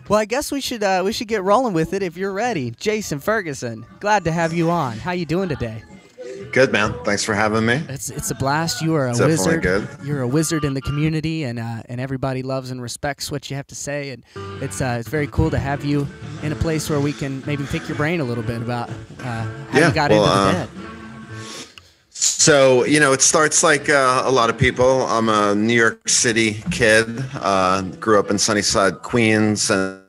Well, I guess we should get rolling with it if you're ready. Jason Ferguson, glad to have you on. How you doing today? Good, man. Thanks for having me. It's a blast. You are a Definitely wizard. good. You're a wizard in the community, and everybody loves and respects what you have to say. And it's very cool to have you in a place where we can maybe pick your brain a little bit about how you got into the Dead. So, it starts like a lot of people. I'm a New York City kid. Grew up in Sunnyside, Queens, and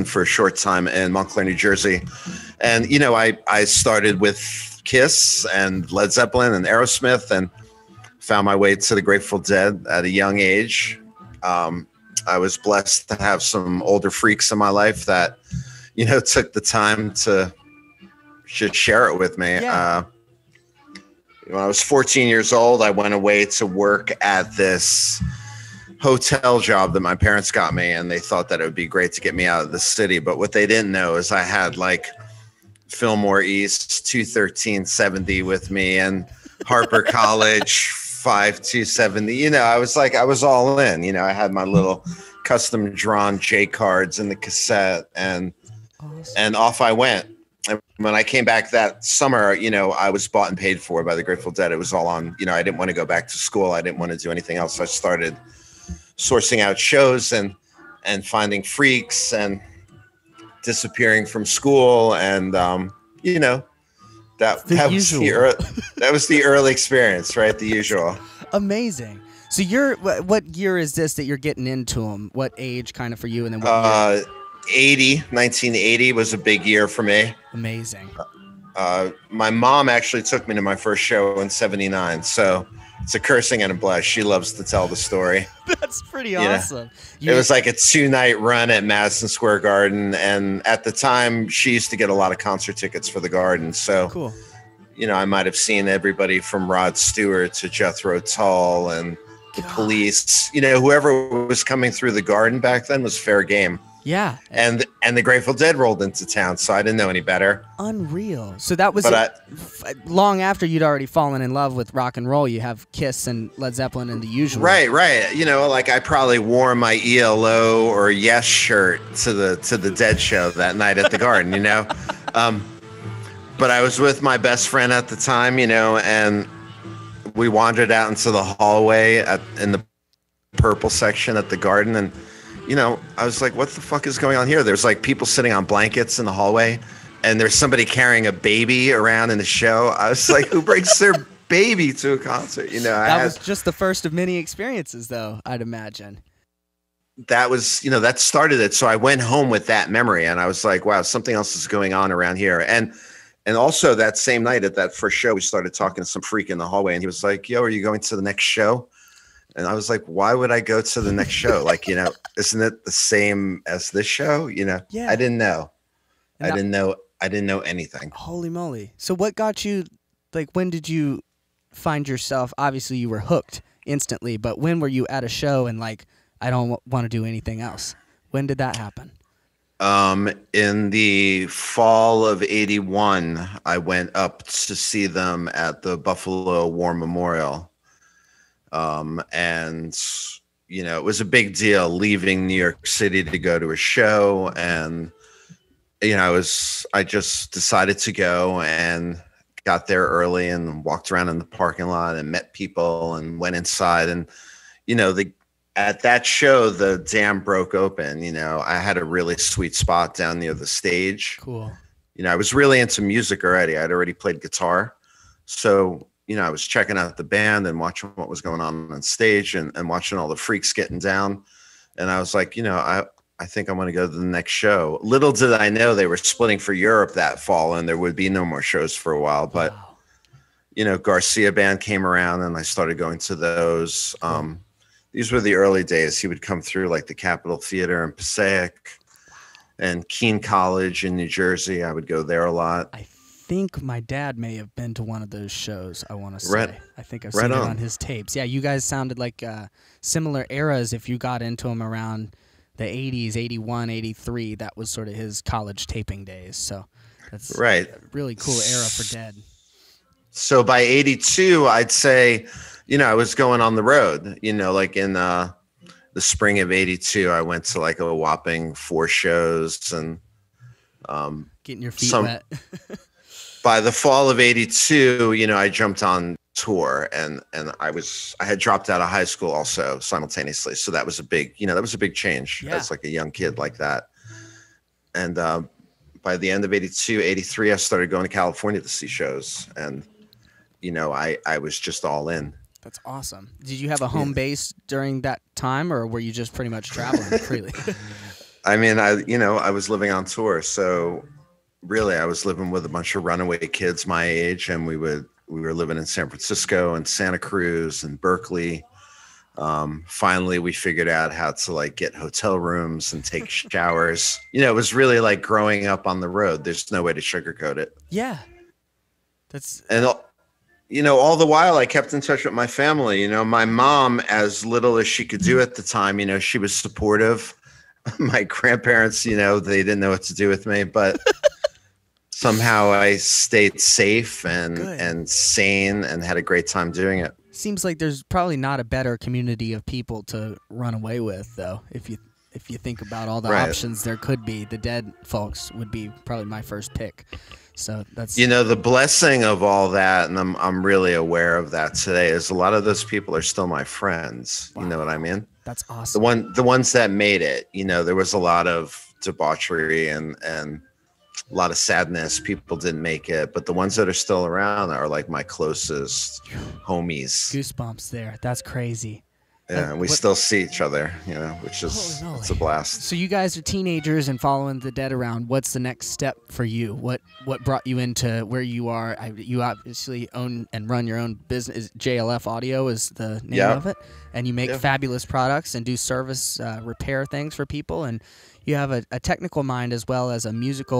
for a short time in Montclair, New Jersey. And, I started with Kiss and Led Zeppelin and Aerosmith and found my way to the Grateful Dead at a young age. I was blessed to have some older freaks in my life that, took the time to just share it with me. Yeah. When I was 14 years old, I went away to work at this hotel job that my parents got me, and they thought that it would be great to get me out of the city. But what they didn't know is I had like Fillmore East 21370 with me and Harper College 5270. I was all in. I had my little custom drawn J cards in the cassette, and off I went. And when I came back that summer, I was bought and paid for by the Grateful Dead. It was all on, I didn't want to go back to school. I didn't want to do anything else. So I started sourcing out shows and finding freaks and disappearing from school. And, that was the early experience, right? The usual. Amazing. So what year is this that you're getting into them? What age kind of for you? And then what year? 1980 was a big year for me. Amazing. My mom actually took me to my first show in 79. So it's a cursing and a blush. She loves to tell the story. That's pretty awesome. It was like a 2-night run at Madison Square Garden. And at the time, she used to get a lot of concert tickets for the Garden. So, cool. I might have seen everybody from Rod Stewart to Jethro Tull and the Police. Whoever was coming through the Garden back then was fair game. Yeah. And the Grateful Dead rolled into town, so I didn't know any better. Unreal. So that was long after you'd already fallen in love with rock and roll. You have Kiss and Led Zeppelin and the usual. Right. I probably wore my ELO or Yes shirt to the Dead show that night at the Garden, But I was with my best friend at the time, and we wandered out into the hallway in the purple section at the Garden, and I was like, what the fuck is going on here? There's like people sitting on blankets in the hallway, and there's somebody carrying a baby around in the show. I was like, who brings their baby to a concert? That was just the first of many experiences, though, I'd imagine. That was, that started it. So I went home with that memory, and I was like, wow, something else is going on around here. And also that same night at that first show, we started talking to some freak in the hallway, and he was like, yo, are you going to the next show? And I was like, why would I go to the next show? Like, isn't it the same as this show? Yeah. I didn't know. I didn't know anything. Holy moly. So what got you, like, when did you find yourself, obviously you were hooked instantly, but when were you at a show and like, I don't want to do anything else? When did that happen? In the fall of 81, I went up to see them at the Buffalo War Memorial. And it was a big deal leaving New York City to go to a show. And, I just decided to go and got there early and walked around in the parking lot and met people and went inside. And, at that show, the dam broke open. I had a really sweet spot down near the stage. Cool. I was really into music already. I'd already played guitar. So, I was checking out the band and watching what was going on stage and watching all the freaks getting down. And I was like, I think I'm going to go to the next show. Little did I know they were splitting for Europe that fall and there would be no more shows for a while. But, Garcia band came around and I started going to those. These were the early days. He would come through like the Capitol Theater in Passaic and Keene College in New Jersey. I would go there a lot. I think my dad may have been to one of those shows, I want to say. Right. I think I've seen it on his tapes. Yeah, you guys sounded like similar eras if you got into them around the 80s, 81, 83. That was sort of his college taping days. So that's right. A really cool era for Dead. So by 82, I'd say, I was going on the road, like in the spring of '82, I went to like a whopping 4 shows, and getting your feet wet. By the fall of '82, I jumped on tour, and I had dropped out of high school also simultaneously. So that was a big, change as like a young kid like that. And by the end of '82, '83, I started going to California to see shows, and I was just all in. That's awesome. Did you have a home base during that time, or were you just pretty much traveling freely? I mean, I was living on tour, so really I was living with a bunch of runaway kids my age, and we were living in San Francisco and Santa Cruz and Berkeley. Finally, we figured out how to like get hotel rooms and take showers. It was really like growing up on the road. There's no way to sugarcoat it. Yeah. All the while I kept in touch with my family. My mom, as little as she could do at the time, she was supportive. My grandparents, they didn't know what to do with me, but somehow I stayed safe and sane and had a great time doing it. Seems like there's probably not a better community of people to run away with, though. If you think about all the options there could be, the Dead folks would be probably my first pick. So that's the blessing of all that, and I'm really aware of that today, is a lot of those people are still my friends. Wow. You know what I mean? That's awesome. The ones that made it, there was a lot of debauchery and a lot of sadness. People didn't make it, but the ones that are still around are like my closest homies. Goosebumps there. That's crazy. Yeah, and we still see each other, which is it's a blast. So you guys are teenagers and following the Dead around. What's the next step for you? What brought you into where you are? You obviously own and run your own business. JLF Audio is the name of it, and you make fabulous products and do service repair things for people. And you have a technical mind as well as a music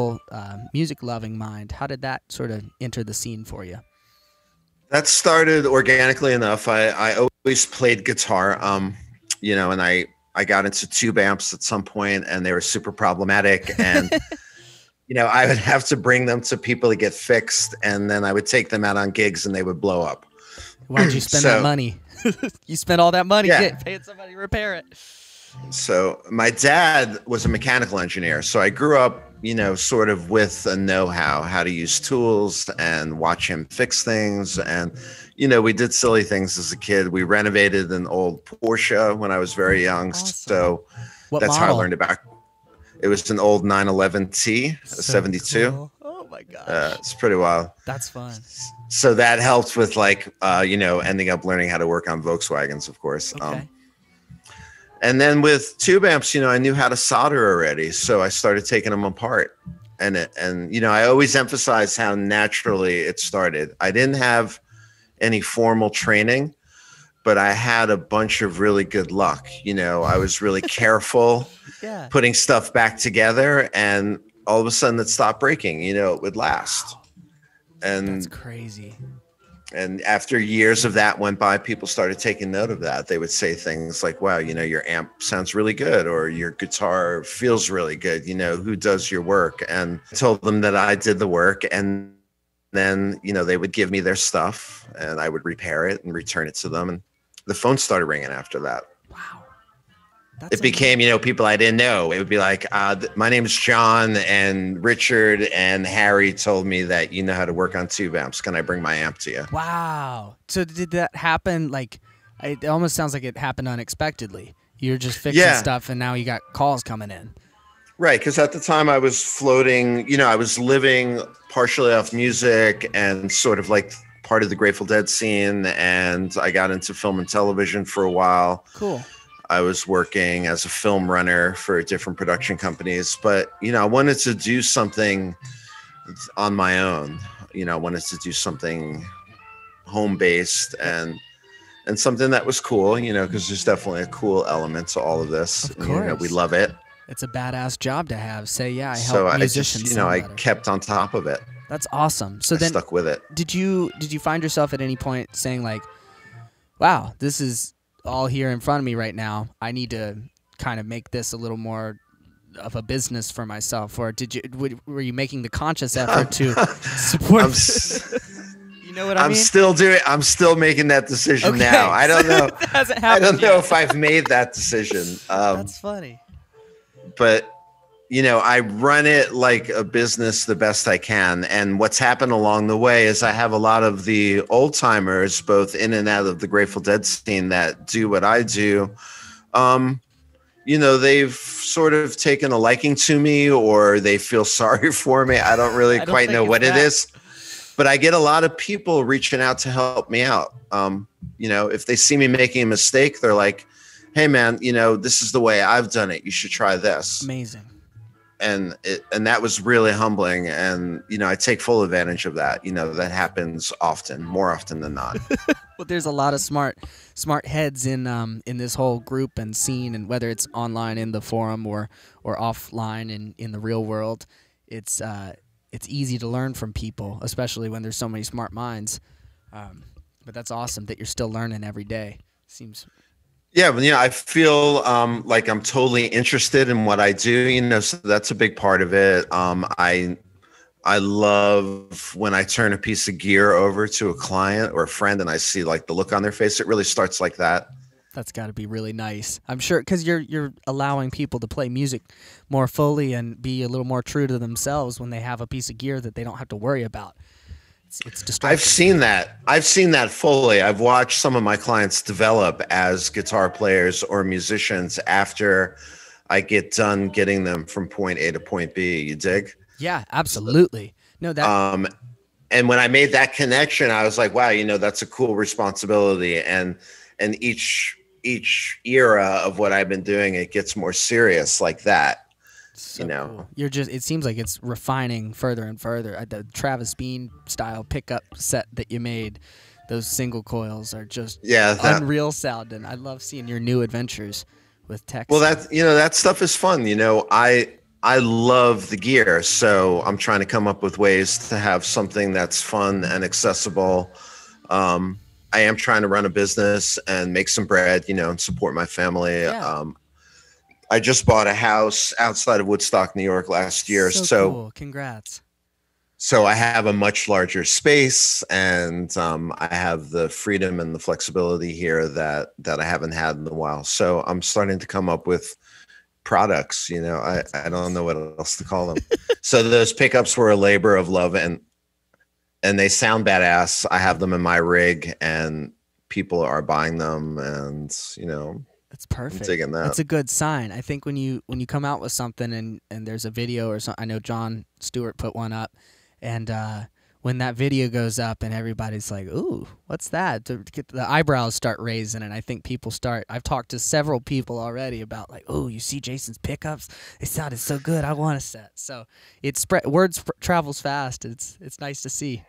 loving mind. How did that sort of enter the scene for you? That started organically enough. I always played guitar, and I got into tube amps at some point, and they were super problematic. And, I would have to bring them to people to get fixed, and then I would take them out on gigs, and they would blow up. Why'd you spend that money? You spent all that money paying somebody to repair it. So my dad was a mechanical engineer, so I grew up sort of with a know-how to use tools and watch him fix things. And, we did silly things as a kid. We renovated an old Porsche when I was very young. Awesome. So that's how I learned about. It was an old 911T, a 72. Cool. Oh my gosh. It's pretty wild. That's fun. So that helped with ending up learning how to work on Volkswagens, of course. Okay. And then with tube amps, I knew how to solder already. So I started taking them apart. And I always emphasize how naturally it started. I didn't have any formal training, but I had a bunch of really good luck. I was really careful putting stuff back together, and all of a sudden it stopped breaking. It would last. And that's crazy. And after years of that went by, people started taking note of that. They would say things like, wow, your amp sounds really good, or your guitar feels really good. Who does your work? And I told them that I did the work. And then, they would give me their stuff, and I would repair it and return it to them. And the phone started ringing after that. Wow. It became, people I didn't know. It would be like, my name is John, and Richard and Harry told me that you know how to work on tube amps. Can I bring my amp to you? Wow. So did that happen? Like, it almost sounds like it happened unexpectedly. You're just fixing stuff, and now you got calls coming in. Right, because at the time I was floating, I was living partially off music and sort of like part of the Grateful Dead scene, and I got into film and television for a while. Cool. I was working as a film runner for different production companies, but, I wanted to do something on my own. I wanted to do something home-based and something that was cool, because there's definitely a cool element to all of this. Of course. We love it. It's a badass job to have. I help musicians. I kept on top of it. That's awesome. So then stuck with it. Did you find yourself at any point saying like, wow, this is all here in front of me right now. I need to kind of make this a little more of a business for myself, or were you making the conscious effort to support? You know what I mean? I'm still making that decision now. I don't know. It hasn't I don't happened know yet. if I've made that decision. That's funny. But I run it like a business the best I can. And what's happened along the way is I have a lot of the old timers, both in and out of the Grateful Dead scene, that do what I do. They've sort of taken a liking to me, or they feel sorry for me. I don't really quite know what it is, but I get a lot of people reaching out to help me out. If they see me making a mistake, they're like, hey man, this is the way I've done it. You should try this. Amazing. And that was really humbling. And, I take full advantage of that. That happens more often than not. Well, there's a lot of smart heads in this whole group and scene, and whether it's online in the forum or offline in the real world, it's easy to learn from people, especially when there's so many smart minds. But that's awesome that you're still learning every day. Seems. Yeah, but I feel like I'm totally interested in what I do, so that's a big part of it. I love when I turn a piece of gear over to a client or a friend and I see like the look on their face. It really starts like that. That's got to be really nice. I'm sure, because you're allowing people to play music more fully and be a little more true to themselves when they have a piece of gear that they don't have to worry about. It's distracting. I've seen that fully. I've watched some of my clients develop as guitar players or musicians after I get done getting them from point A to point B. You dig? Yeah, absolutely. No, that. And when I made that connection, I was like, wow, that's a cool responsibility. And each era of what I've been doing, it gets more serious like that. So cool. It seems like it's refining further and further. The Travis Bean style pickup set that you made, those single coils are just unreal sounding. I love seeing your new adventures with tech. Well, that stuff is fun. I love the gear, so I'm trying to come up with ways to have something that's fun and accessible. I am trying to run a business and make some bread, and support my family. Yeah. I just bought a house outside of Woodstock, New York last year. So cool. Congrats. So I have a much larger space, and I have the freedom and the flexibility here that I haven't had in a while. So I'm starting to come up with products, I don't know what else to call them. So those pickups were a labor of love, and they sound badass. I have them in my rig and people are buying them, and that's perfect. I'm digging that. That's a good sign. I think when you come out with something and there's a video or something, I know John Stewart put one up, and when that video goes up and everybody's like, ooh, what's that? To get the eyebrows start raising, and I think people start. I've talked to several people already about like, oh, you see Jason's pickups? They sounded so good. I want a set. So words travels fast. It's nice to see.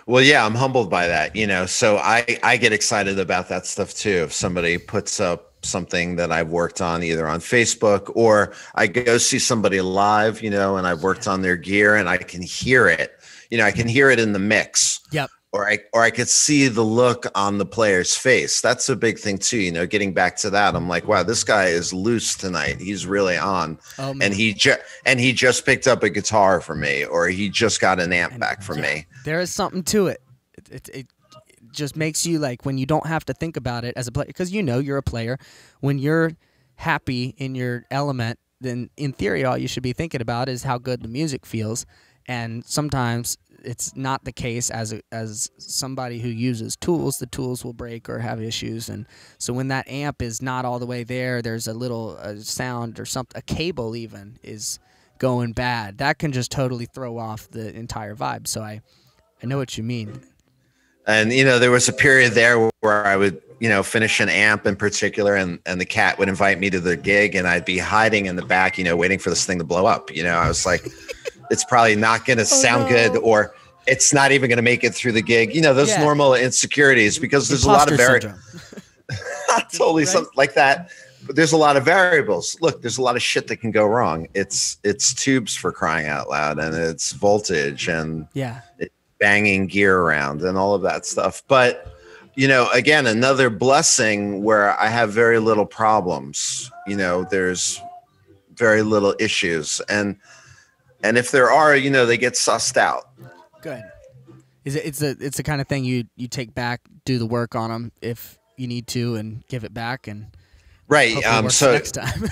Well, yeah, I'm humbled by that, so I get excited about that stuff too. If somebody puts up something that I've worked on either on Facebook, or I go see somebody live, and I've worked on their gear and I can hear it, I can hear it in the mix. Yep. Or I could see the look on the player's face. That's a big thing too, getting back to that. I'm like, wow, this guy is loose tonight. He's really on. Oh, and he just picked up a guitar for me, or he just got an amp back for me. There is something to it. It just makes you like, when you don't have to think about it as a player, because you're a player. When you're happy in your element, then in theory all you should be thinking about is how good the music feels. And sometimes it's not the case. As somebody who uses tools, the tools will break or have issues, and so when that amp is not all the way there, there's a little sound or something, a cable even is going bad. That can just totally throw off the entire vibe. So I know what you mean. And there was a period there where I would finish an amp in particular, and the cat would invite me to the gig, and I'd be hiding in the back, waiting for this thing to blow up. I was like, it's probably not going to sound good, or it's not even going to make it through the gig. Those normal insecurities, because there's a lot of totally something like that. But there's a lot of variables. Look, there's a lot of shit that can go wrong. It's tubes, for crying out loud, and it's voltage, and banging gear around and all of that stuff. But, again, another blessing where I have very little problems. There's very little issues. And if there are, they get sussed out. Good. It's the kind of thing you take back, do the work on them if you need to, and give it back, and right. So next time.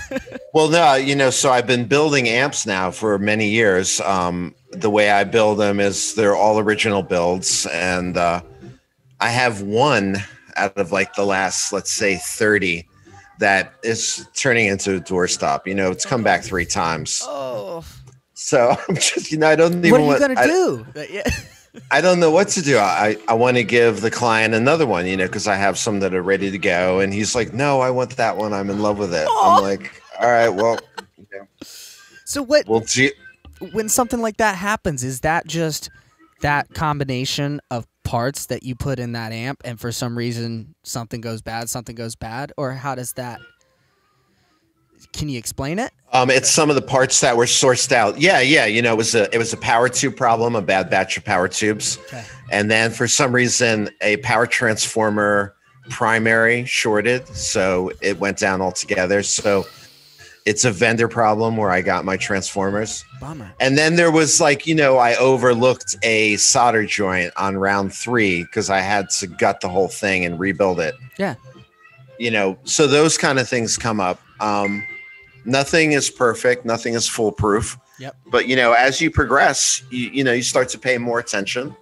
well, no, so I've been building amps now for many years. The way I build them is they're all original builds, and I have one out of like the last, let's say, 30 that is turning into a doorstop. It's come back 3 times. Oh. So I'm just, I don't even. What are you gonna do? I don't know what to do. I want to give the client another one, because I have some that are ready to go. And he's like, no, I want that one. I'm in love with it. Aww. I'm like, all right, well. So what, well, when something like that happens, is that just that combination of parts that you put in that amp, and for some reason something goes bad? Or how does that, can you explain it? It's some of the parts that were sourced out. Yeah. It was a power tube problem, a bad batch of power tubes. Okay. And then for some reason, a power transformer primary shorted. So it went down altogether. So it's a vendor problem where I got my transformers. Bummer. And then there was I overlooked a solder joint on round 3 because I had to gut the whole thing and rebuild it. Yeah. So those kind of things come up. Nothing is perfect. Nothing is foolproof. Yep. But, as you progress, you start to pay more attention.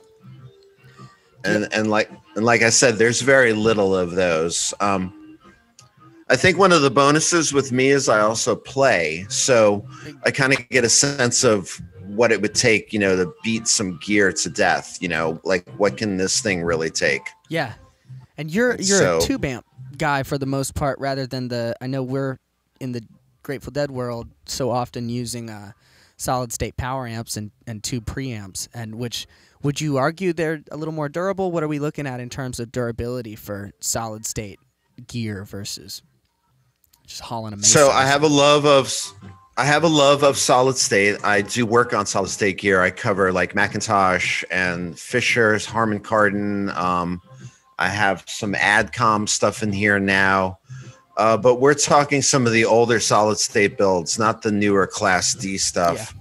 And like I said, there's very little of those. I think one of the bonuses with me is I also play. So I kind of get a sense of what it would take, to beat some gear to death, like what can this thing really take? Yeah. And you're a tube amp guy for the most part, rather than I know we're in the Grateful Dead world so often using solid state power amps and tube preamps, and which would you argue they're a little more durable? What are we looking at in terms of durability for solid state gear versus just hauling a Mesa? So I have a love of solid state. I do work on solid state gear. I cover like Macintosh and Fisher's, Harman Kardon. I have some AdCom stuff in here now. But we're talking some of the older solid state builds, not the newer Class D stuff.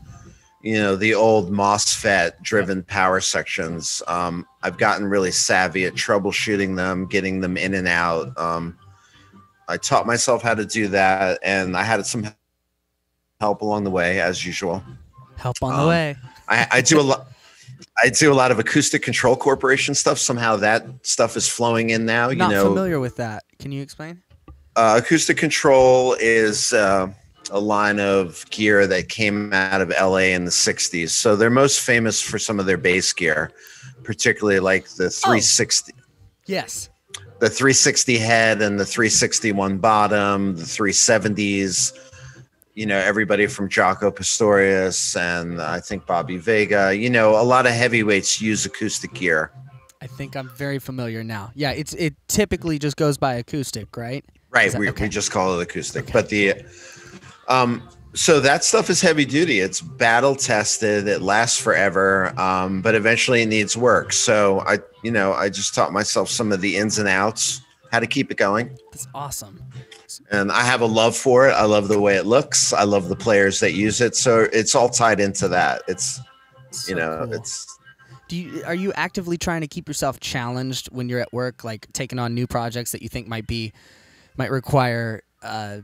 Yeah. The old MOSFET driven power sections. I've gotten really savvy at troubleshooting them, getting them in and out. I taught myself how to do that, and I had some help along the way, as usual. Help on the way. I do a lot. I do a lot of Acoustic Control Corporation stuff. Somehow that stuff is flowing in now. Not familiar with that. Can you explain? Acoustic Control is a line of gear that came out of LA in the 60s. So they're most famous for some of their bass gear, particularly like the 360. Oh. Yes. The 360 head and the 361 bottom, the 370s. Everybody from Jaco Pastorius and I think Bobby Vega. A lot of heavyweights use acoustic gear. I think I'm very familiar now. Yeah, it typically just goes by acoustic, right? Right, we just call it acoustic. Okay. But so that stuff is heavy duty. It's battle tested. It lasts forever, but eventually it needs work. So I just taught myself some of the ins and outs, how to keep it going. That's awesome. And I have a love for it. I love the way it looks. I love the players that use it. So it's all tied into that. It's cool. It's. Are you actively trying to keep yourself challenged when you're at work, like taking on new projects that you think might require a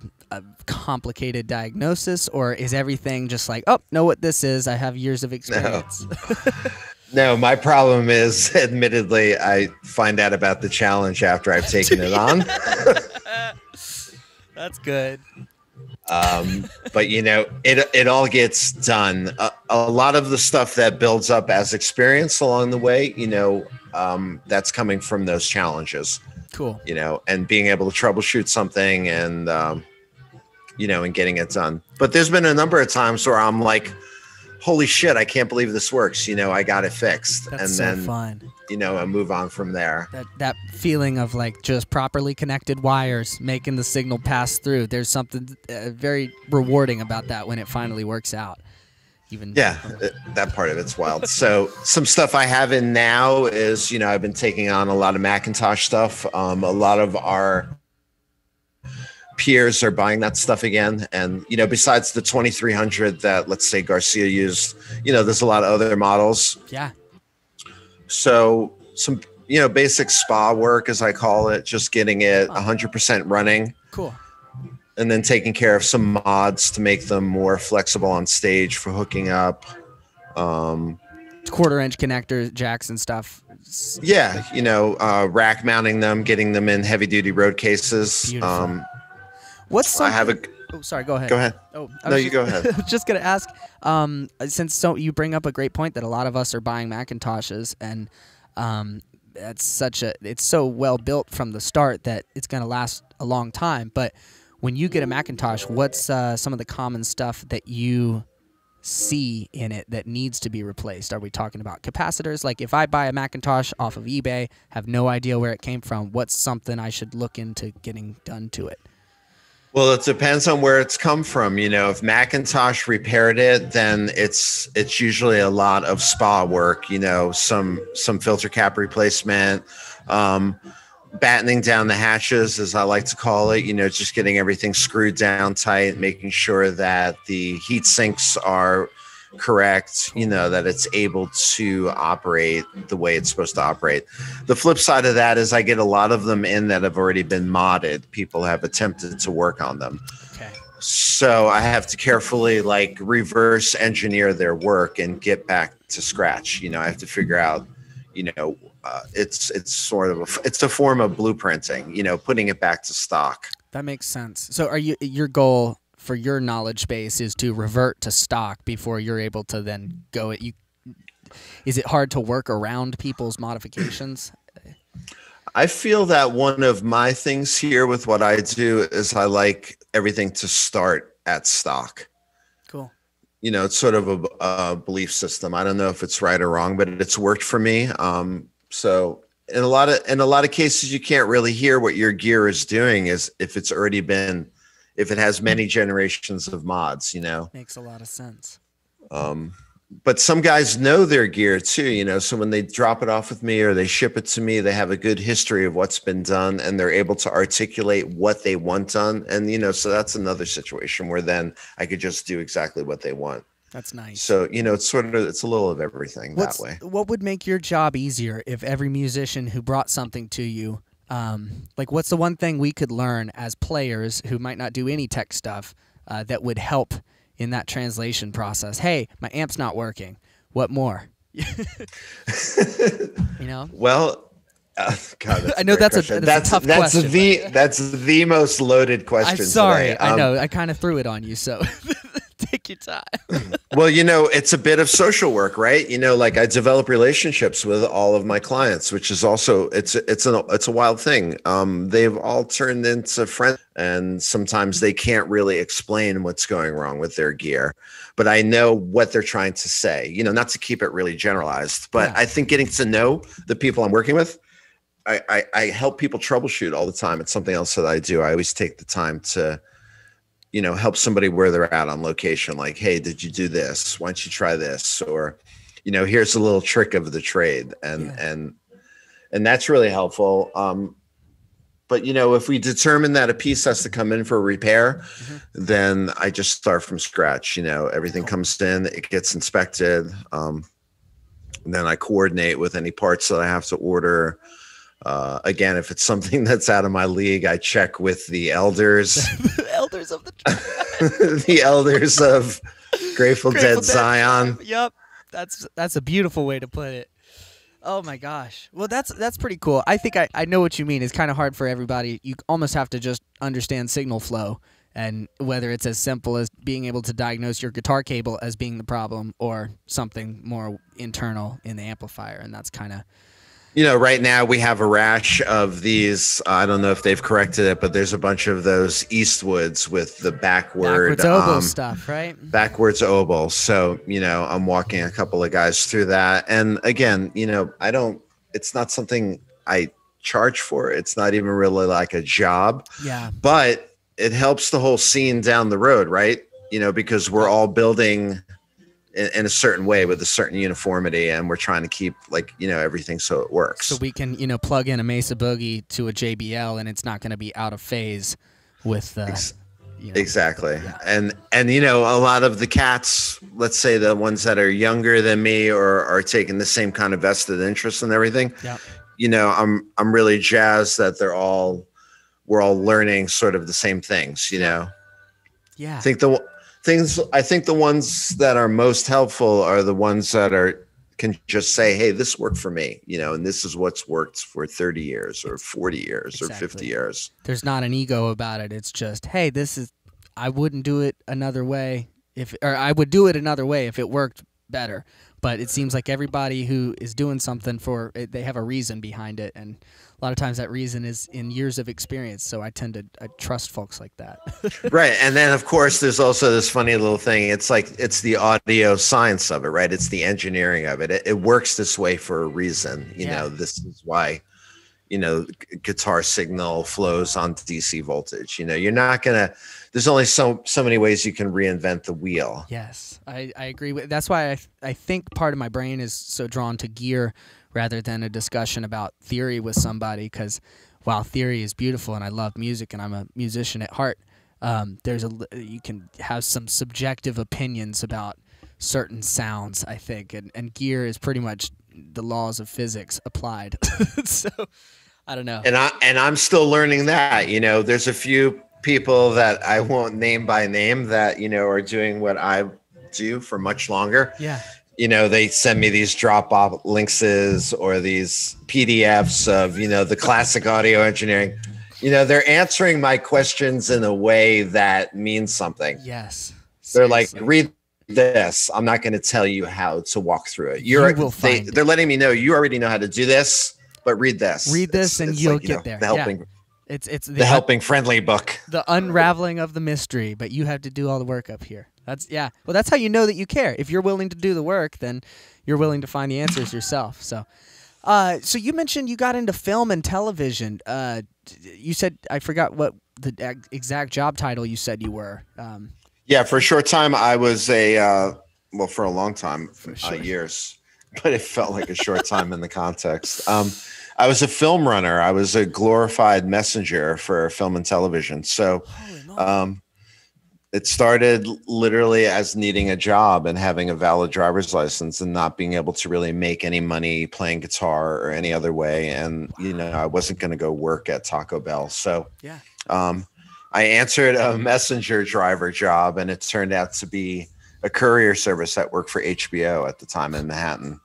complicated diagnosis, or is everything just like, oh, know what this is? I have years of experience. No, my problem is, admittedly, I find out about the challenge after I've taken it on. That's good. But it all gets done. A lot of the stuff that builds up as experience along the way, that's coming from those challenges. Cool. And being able to troubleshoot something and, and getting it done. But there's been a number of times where I'm like, holy shit, I can't believe this works. I got it fixed. That's and then, fun. I move on from there. That feeling of like just properly connected wires, making the signal pass through. There's something very rewarding about that when it finally works out. That part of it's wild. So some stuff I have in now is, I've been taking on a lot of Macintosh stuff. A lot of our peers are buying that stuff again. And, besides the 2300 that, let's say, Garcia used, there's a lot of other models. Yeah. So some, basic spa work, as I call it, just getting it 100% running. Cool. And then taking care of some mods to make them more flexible on stage for hooking up. Quarter-inch connectors, jacks and stuff. Yeah, rack mounting them, getting them in heavy-duty road cases. Beautiful. What's something? I have a. Oh, sorry. Go ahead. Go ahead. Oh, no, you go ahead. I was just gonna ask. Since you bring up a great point that a lot of us are buying Macintoshes, and it's so well built from the start that it's gonna last a long time. But when you get a Macintosh, what's some of the common stuff that you see in it that needs to be replaced? Are we talking about capacitors? Like if I buy a Macintosh off of eBay, have no idea where it came from, what's something I should look into getting done to it? Well, it depends on where it's come from. If Macintosh repaired it, then it's usually a lot of spa work, some filter cap replacement, battening down the hatches, as I like to call it, just getting everything screwed down tight, making sure that the heat sinks are correct, that it's able to operate the way it's supposed to operate. The flip side of that is I get a lot of them in that have already been modded. People have attempted to work on them. Okay. So I have to carefully reverse engineer their work and get back to scratch. I have to figure out, it's sort of it's a form of blueprinting, putting it back to stock. That makes sense. So your goal for your knowledge base is to revert to stock before you're able to then go at you. Is it hard to work around people's modifications? I feel that one of my things here with what I do is I like everything to start at stock. Cool. It's sort of a belief system. I don't know if it's right or wrong, but it's worked for me. So in a lot of cases, you can't really hear what your gear is doing if it has many generations of mods, Makes a lot of sense. But some guys know their gear too, so when they drop it off with me or they ship it to me, they have a good history of what's been done and they're able to articulate what they want done. And, so that's another situation where then I could just do exactly what they want. That's nice. So, it's a little of everything that way. What would make your job easier if every musician who brought something to you, what's the one thing we could learn as players who might not do any tech stuff that would help in that translation process? Hey, my amp's not working. What more? Well, God, I know that's a tough question. That's the most loaded question. I'm sorry. Today. I know. I kind of threw it on you, so take your time. Well, it's a bit of social work, right? I develop relationships with all of my clients, which is also it's a wild thing. They've all turned into friends, and sometimes they can't really explain what's going wrong with their gear, but I know what they're trying to say. Not to keep it really generalized, but yeah. I think getting to know the people I'm working with, I help people troubleshoot all the time. It's something else that I do. I always take the time to help somebody where they're at on location. Like, hey, did you do this? Why don't you try this? Or, here's a little trick of the trade. And that's really helpful. But, if we determine that a piece has to come in for a repair, then I just start from scratch. Everything comes in, it gets inspected. And then I coordinate with any parts that I have to order. Again, if it's something that's out of my league, I check with the elders. The elders of the the elders of Grateful Dead Zion. Yep. That's a beautiful way to put it. Oh my gosh. Well, that's pretty cool. I think I know what you mean. It's kind of hard for everybody. You almost have to just understand signal flow, and whether it's as simple as being able to diagnose your guitar cable as being the problem or something more internal in the amplifier, and that's kind of... right now we have a rash of these. I don't know if they've corrected it, but there's a bunch of those Eastwoods with the backwards oboe stuff, right? Backwards oboe. So, I'm walking a couple of guys through that. And again, it's not something I charge for. It's not even really like a job. Yeah. But it helps the whole scene down the road, right? Because we're all building in a certain way with a certain uniformity, and we're trying to keep everything so it works. So we can plug in a Mesa Boogie to a JBL, and it's not going to be out of phase with You know? Exactly. Yeah. And you know, a lot of the cats, let's say the ones that are younger than me or are taking the same kind of vested interest in everything. Yeah. You know, I'm really jazzed that we're all learning sort of the same things, you know. Yeah. I think the ones that are most helpful are the ones that can just say, hey, this worked for me, you know, and this is what's worked for 30 years or 40 years or 50 years. There's not an ego about it. It's just, hey, I wouldn't do it another way or I would do it another way if it worked better. But it seems like everybody who is doing something they have a reason behind it. And a lot of times that reason is in years of experience. So I trust folks like that. Right. And then, of course, there's also this funny little thing. It's like it's the audio science of it, right? It's the engineering of it. It works this way for a reason. You know, this is why, you know, guitar signal flows on DC voltage. You know, you're not going to. There's only so many ways you can reinvent the wheel. Yes, I agree with. That's why I think part of my brain is so drawn to gear rather than a discussion about theory with somebody. Because while theory is beautiful and I love music and I'm a musician at heart, you can have some subjective opinions about certain sounds. I think, and gear is pretty much the laws of physics applied. So I don't know. And I'm still learning that. You know, there's a few people that I won't name by name that, you know, are doing what I do for much longer. Yeah. You know, they send me these Dropbox links or these PDFs of, you know, the classic audio engineering. You know, they're answering my questions in a way that means something. Yes. They're like, read this. I'm not going to tell you how to walk through it. They're letting me know you already know how to do this, but read this. Read this and you'll get there. The helping. It's the helping friendly book, the unraveling of the mystery, but you have to do all the work up here. Well, that's how you know that you care. If you're willing to do the work, then you're willing to find the answers yourself. So you mentioned you got into film and television. You said, I forgot what the exact job title you said you were. Yeah, for a short time I was for a long time, years, but it felt like a short time in the context. I was a film runner. I was a glorified messenger for film and television. So it started literally as needing a job and having a valid driver's license and not being able to really make any money playing guitar or any other way. And, you know, I wasn't going to go work at Taco Bell. So I answered a messenger driver job, and it turned out to be a courier service that worked for HBO at the time in Manhattan.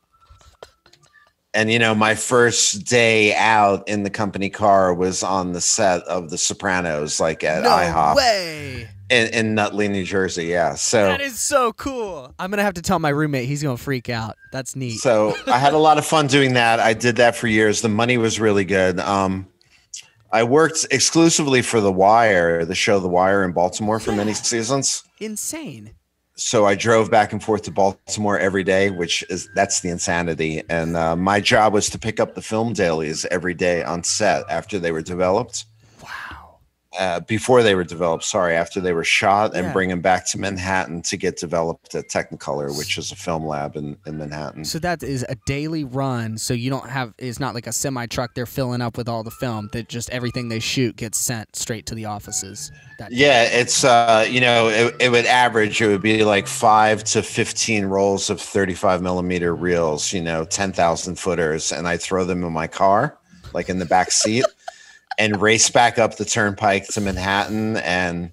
And, you know, my first day out in the company car was on the set of The Sopranos, like at IHOP. No way. In Nutley, New Jersey. Yeah. So that is so cool. I'm going to have to tell my roommate. He's going to freak out. That's neat. So I had a lot of fun doing that. I did that for years. The money was really good. I worked exclusively for The Wire, the show The Wire in Baltimore for many seasons. Insane. So I drove back and forth to Baltimore every day, that's the insanity. And my job was to pick up the film dailies every day on set after they were developed. Before they were developed, after they were shot, and bring them back to Manhattan to get developed at Technicolor, which is a film lab in Manhattan. So that is a daily run. So you don't have, it's not like a semi truck they're filling up with all the film, that just everything they shoot gets sent straight to the offices. It's, you know, it would average, it would be like 5 to 15 rolls of 35 millimeter reels, you know, 10,000 footers. And I throw them in my car, like in the back seat. And race back up the turnpike to Manhattan, and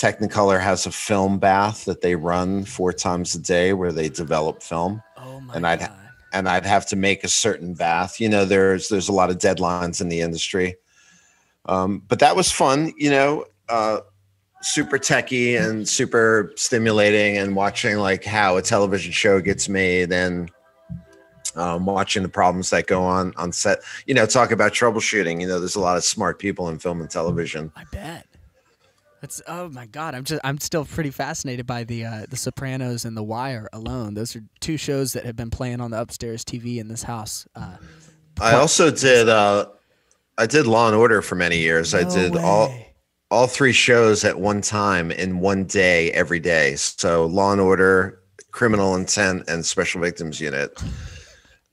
Technicolor has a film bath that they run 4 times a day where they develop film. Oh my God. And I'd have to make a certain bath. You know, there's a lot of deadlines in the industry. But that was fun, you know, super techie and super stimulating, and watching like how a television show gets made, and watching the problems that go on set, you know, talk about troubleshooting. You know, there's a lot of smart people in film and television. I bet. That's, oh my God. I'm still pretty fascinated by the Sopranos and The Wire alone. Those are 2 shows that have been playing on the upstairs TV in this house. I also did, I did Law and Order for many years. I did all 3 shows at one time in one day, every day. So Law and Order, Criminal Intent, and Special Victims Unit.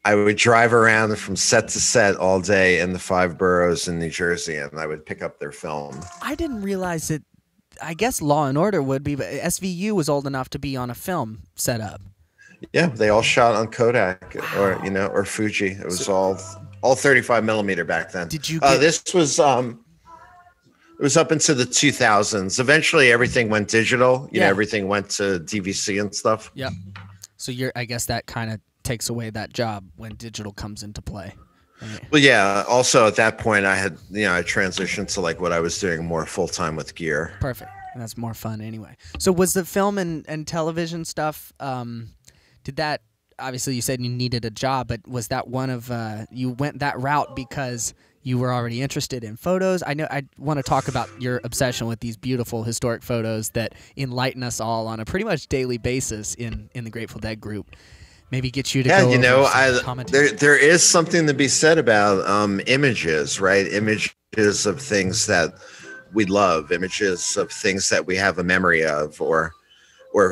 I would drive around from set to set all day in the 5 boroughs in New Jersey, and I would pick up their film. I didn't realize that I guess Law and Order would be, but SVU was old enough to be on a film setup. Yeah, they all shot on Kodak or Wow. or Fuji. It was all 35 millimeter back then. Did you get, this was it was up into the 2000s. Eventually everything went digital. You know, everything went to DVC and stuff. Yep. So I guess that kind of takes away that job when digital comes into play. Right. Well, yeah. Also, at that point, I had I transitioned to like what I was doing more full time with gear. Perfect, and that's more fun anyway. So, was the film and television stuff? Did that? Obviously, you said you needed a job, but was that one of you went that route because you were already interested in photos? I know I want to talk about your obsession with these beautiful historic photos that enlighten us all on a pretty much daily basis in the Grateful Dead group. Maybe get you to go over there is something to be said about images, right? Images of things that we love, images of things that we have a memory of, or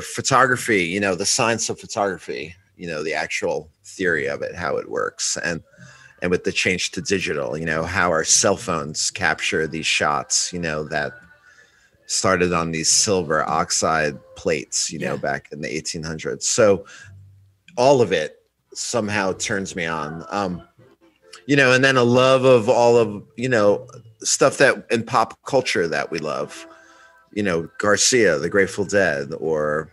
photography, the science of photography, the actual theory of it, how it works, and with the change to digital, how our cell phones capture these shots, that started on these silver oxide plates, back in the 1800s. So all of it somehow turns me on, and then a love of all of, stuff that in pop culture that we love, Garcia, the Grateful Dead, or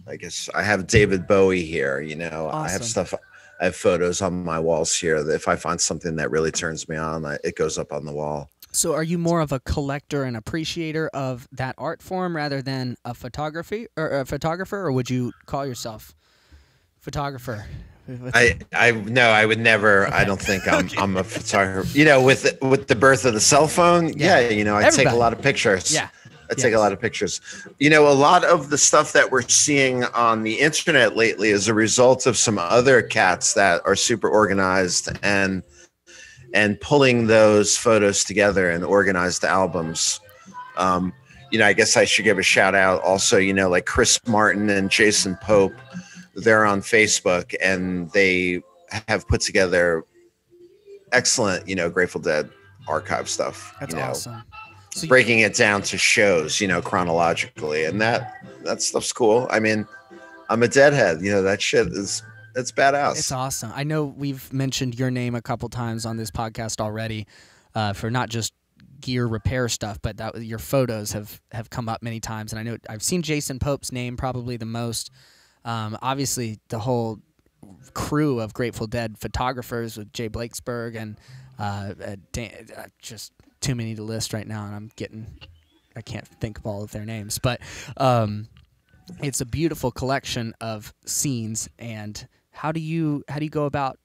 I guess I have David Bowie here, Awesome. I have photos on my walls here that if I find something that really turns me on, it goes up on the wall. So are you more of a collector and appreciator of that art form rather than a photographer, or would you call yourself photographer? No, I would never. Okay. I don't think I'm a photographer. With the birth of the cell phone, I take a lot of pictures. Yeah. I take a lot of pictures. A lot of the stuff that we're seeing on the internet lately is a result of some other cats that are super organized and pulling those photos together in organized albums. I guess I should give a shout out also, like Chris Martin and Jason Pope. They're on Facebook and they have put together excellent, Grateful Dead archive stuff. That's awesome. So breaking it down to shows, chronologically, and that stuff's cool. I mean, I'm a Deadhead. That shit it's badass. It's awesome. I know we've mentioned your name a couple times on this podcast already, for not just gear repair stuff, but that your photos have come up many times, and I know I've seen Jason Pope's name probably the most. Obviously, the whole crew of Grateful Dead photographers with Jay Blakesberg and just too many to list right now, and I can't think of all of their names. But it's a beautiful collection of scenes. And how do you go about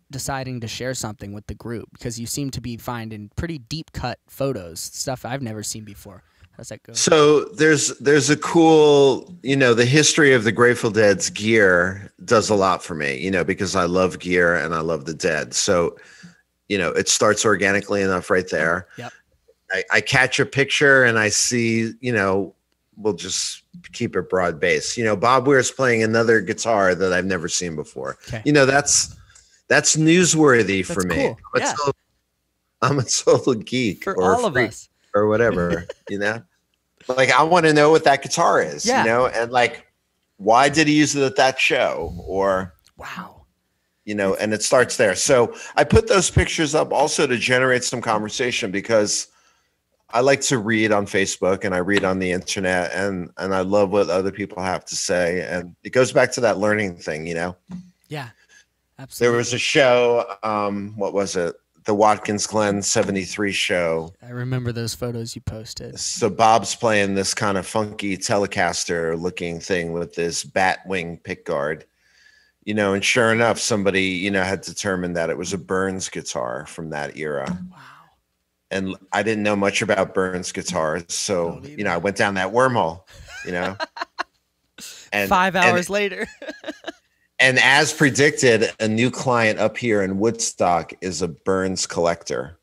deciding to share something with the group? Because you seem to be finding pretty deep cut photos, stuff I've never seen before. How's that go? So there's a cool, the history of the Grateful Dead's gear does a lot for me, because I love gear and I love the Dead. So, it starts organically enough right there. Yep. I catch a picture and I see, we'll just keep it broad base. Bob Weir's playing another guitar that I've never seen before. Okay. That's newsworthy for me. Cool. Yeah. I'm a total geek for all of us. Or whatever, like I want to know what that guitar is, and like, why did he use it at that show? Or, wow, and it starts there. So I put those pictures up also to generate some conversation, because I like to read on Facebook and I read on the internet, and I love what other people have to say. And it goes back to that learning thing, Yeah, absolutely. There was a show, what was it? The Watkins Glen 73 show. I remember those photos you posted. So Bob's playing this kind of funky Telecaster looking thing with this bat wing pickguard, and sure enough, somebody, had determined that it was a Burns guitar from that era. Wow. And I didn't know much about Burns guitars. So, I went down that wormhole, and 5 hours later. And as predicted, a new client up here in Woodstock is a Burns collector.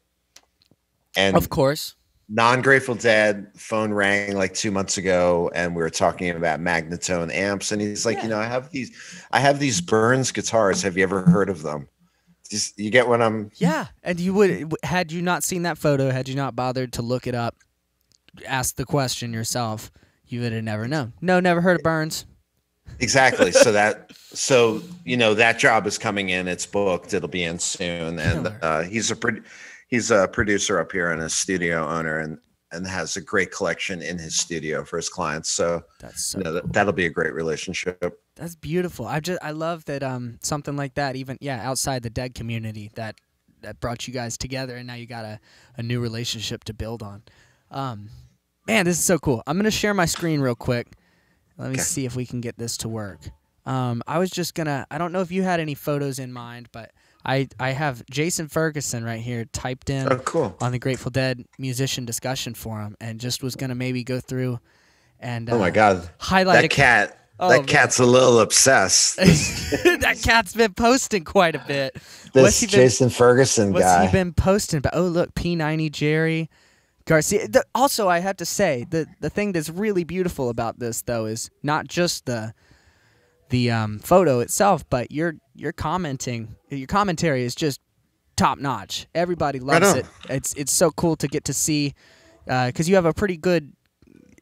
And of course, non-Grateful Dead phone rang like 2 months ago, and we were talking about Magnatone amps. And he's like, I have these Burns guitars. Have you ever heard of them? You get what I'm? Yeah. And you would, had you not seen that photo, had you not bothered to look it up, asked the question yourself, you would have never known. No, never heard of Burns. Exactly. So that job is coming in. It's booked. It'll be in soon. And he's a producer up here and a studio owner, and has a great collection in his studio for his clients. So that's so cool. That'll be a great relationship. That's beautiful. I love that something like that, even outside the dead community, that brought you guys together, and now you got a new relationship to build on. Man, this is so cool. I'm gonna share my screen real quick. Let me see if we can get this to work. I was just gonna, I don't know if you had any photos in mind, but I have Jason Ferguson right here typed in on the Grateful Dead musician discussion forum, and just was gonna maybe go through and oh my God, highlight that cat. Oh, that cat's a little obsessed. That cat's been posting quite a bit. This Jason Ferguson guy. What's he been posting about? Oh, look, P90 Jerry. Garcia. Also, I have to say, the thing that's really beautiful about this, though, is not just the photo itself, but your commentary is just top notch. Everybody loves it. It's so cool to get to see, because you have a pretty good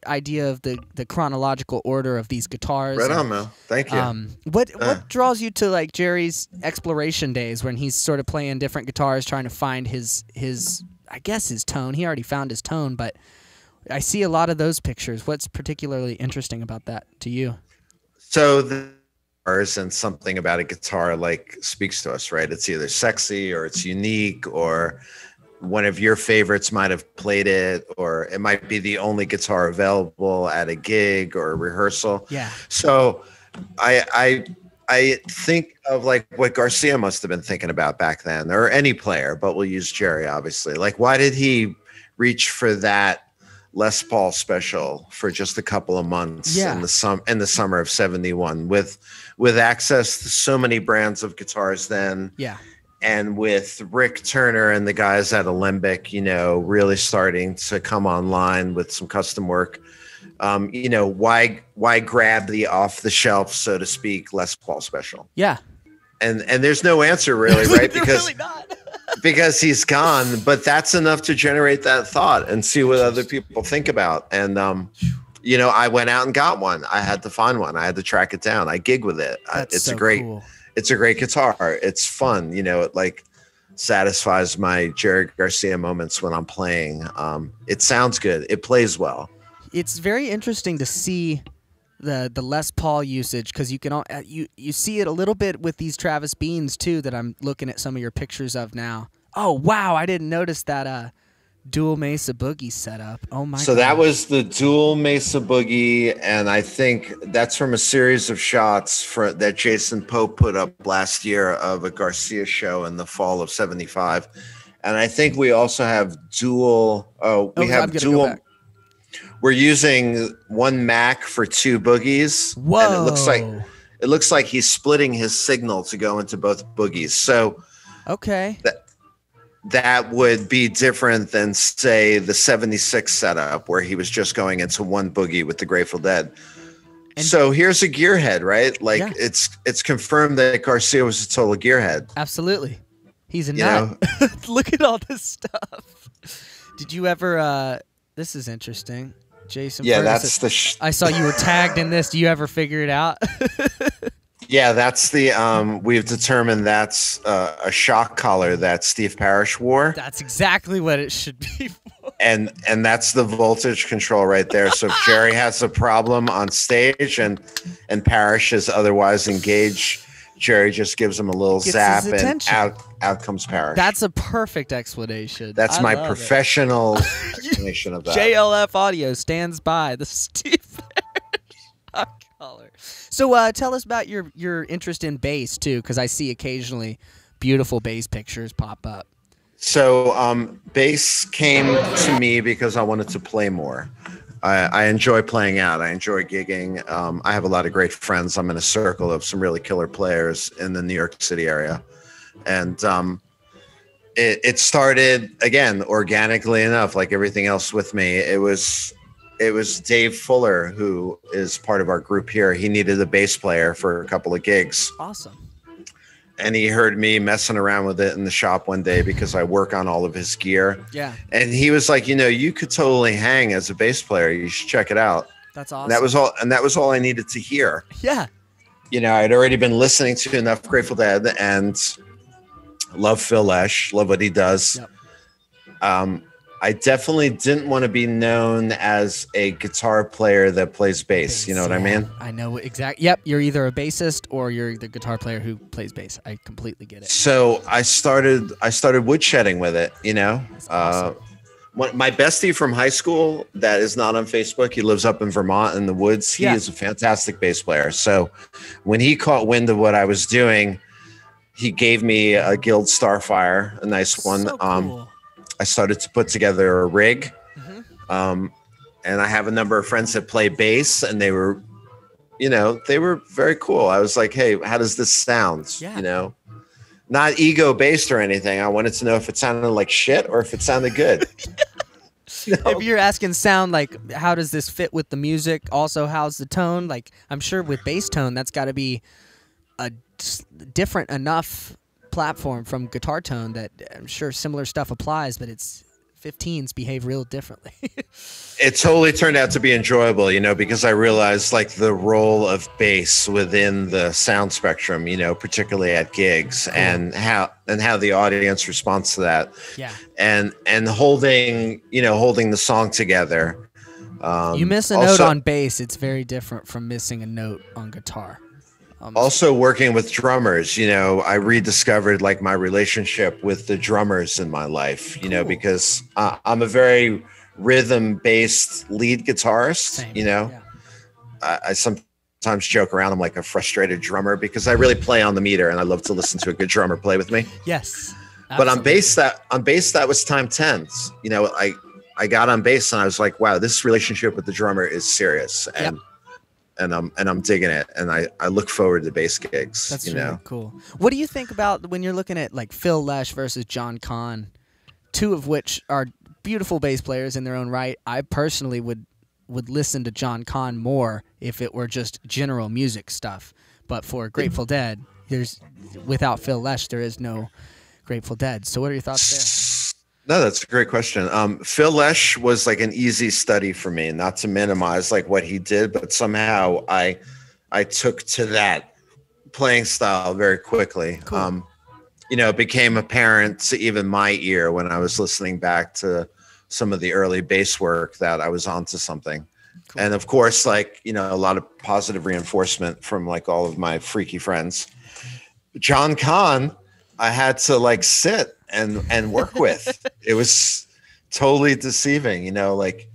idea of the chronological order of these guitars. Right on, Mel. Thank you. What draws you to like Jerry's exploration days when he's sort of playing different guitars, trying to find his I guess his tone. He already found his tone, but I see a lot of those pictures. What's particularly interesting about that to you? So the guitars, and something about a guitar like speaks to us, right? It's either sexy or it's unique, or one of your favorites might have played it, or it might be the only guitar available at a gig or a rehearsal. Yeah. So I think of like what Garcia must have been thinking about back then, or any player, but we'll use Jerry, obviously. Like, why did he reach for that Les Paul special for just a couple of months in the summer of '71 with access to so many brands of guitars then? Yeah. And with Rick Turner and the guys at Alembic, really starting to come online with some custom work, why grab the off the shelf, so to speak, Les Paul special? Yeah. And there's no answer really, right? Because really not. because he's gone, but that's enough to generate that thought and see what other people think about. And I went out and got one. I had to find one. I had to track it down. I gig with it. It's so cool. It's a great guitar. It's fun. It like satisfies my Jerry Garcia moments when I'm playing. It sounds good. It plays well. It's very interesting to see the Les Paul usage, because you can you see it a little bit with these Travis Beans too, that I'm looking at some of your pictures of now. Oh wow, I didn't notice that dual Mesa Boogie setup. Oh my! So that was the dual Mesa Boogie, and I think that's from a series of shots that Jason Pope put up last year of a Garcia show in the fall of '75, and I think we also have dual. We have dual. We're using one Mac for two boogies. Whoa! And it looks like he's splitting his signal to go into both boogies. So okay. That would be different than, say, the '76 setup where he was just going into one boogie with the Grateful Dead. And so here's a gearhead, right? Like it's confirmed that Garcia was a total gearhead. Absolutely. He's a nut. Look at all this stuff. Did you ever this is interesting. Jason Ferguson. That's the I saw you were tagged in this. Do you ever figure it out? Yeah, that's the we've determined that's a shock collar that Steve Parrish wore. That's exactly what it should be for. And that's the voltage control right there. So if Jerry has a problem on stage and Parrish is otherwise engaged, Jerry just gives him a little zap and out comes Parrish. That's a perfect explanation. That's my professional explanation of that. JLF Audio stands by the Steve Parrish collar. So tell us about your interest in bass too, because I see occasionally beautiful bass pictures pop up. So bass came to me because I wanted to play more. I enjoy playing out. I enjoy gigging. I have a lot of great friends. I'm in a circle of some really killer players in the New York City area. And it started, again, organically enough, like everything else with me. It was Dave Fuller, who is part of our group here. He needed a bass player for a couple of gigs. Awesome. and he heard me messing around with it in the shop one day because I work on all of his gear. Yeah. And he was like, you know, you could totally hang as a bass player. You should check it out. That's awesome. And that was all I needed to hear. Yeah. You know, I'd already been listening to enough Grateful Dead and love Phil Lesch, love what he does. Yep. I definitely didn't want to be known as a guitar player that plays bass. You know what I mean? I know exactly. Yep. You're either a bassist or you're the guitar player who plays bass. I completely get it. So I started woodshedding with it, you know. Awesome. My bestie from high school that is not on Facebook, he lives up in Vermont in the woods. He is a fantastic bass player. So when he caught wind of what I was doing, he gave me a Guild Starfire, a nice one. So cool. I started to put together a rig. And I have a number of friends that play bass, and they were very cool. I was like, hey, how does this sound? Yeah. You know, not ego based or anything. I wanted to know if it sounded like shit or if it sounded good. You know? If you're asking sound, like, how does this fit with the music? Also, how's the tone? Like, I'm sure with bass tone, that's got to be a different enough platform from guitar tone that I'm sure similar stuff applies, but it's 15s behave real differently. It totally turned out to be enjoyable, you know, because I realized like the role of bass within the sound spectrum, you know, particularly at gigs, and how the audience responds to that. Yeah. And holding the song together. You miss a note on bass, it's very different from missing a note on guitar. Also working with drummers, you know, I rediscovered like my relationship with the drummers in my life, you know, because I'm a very rhythm-based lead guitarist. Same. You know. Yeah. I sometimes joke around I'm like a frustrated drummer because I really play on the meter, and I love to listen to a good drummer play with me. Yes. But on bass that was time 10s. You know, I got on bass and I was like, wow, this relationship with the drummer is serious. And I'm digging it, and I look forward to bass gigs. That's really know? Cool. What do you think about when you're looking at like Phil Lesch versus John Kahn, two of which are beautiful bass players in their own right? I personally would listen to John Kahn more if it were just general music stuff. But for Grateful Dead, without Phil Lesch, there is no Grateful Dead. So what are your thoughts there? No, that's a great question. Phil Lesch was like an easy study for me, not to minimize like what he did, but somehow I took to that playing style very quickly. Cool. You know, it became apparent to even my ear when I was listening back to some of the early bass work that I was onto something. Cool. And of course, like, you know, a lot of positive reinforcement from like all of my freaky friends. John Kahn, I had to like sit and work with. It was totally deceiving, you know, like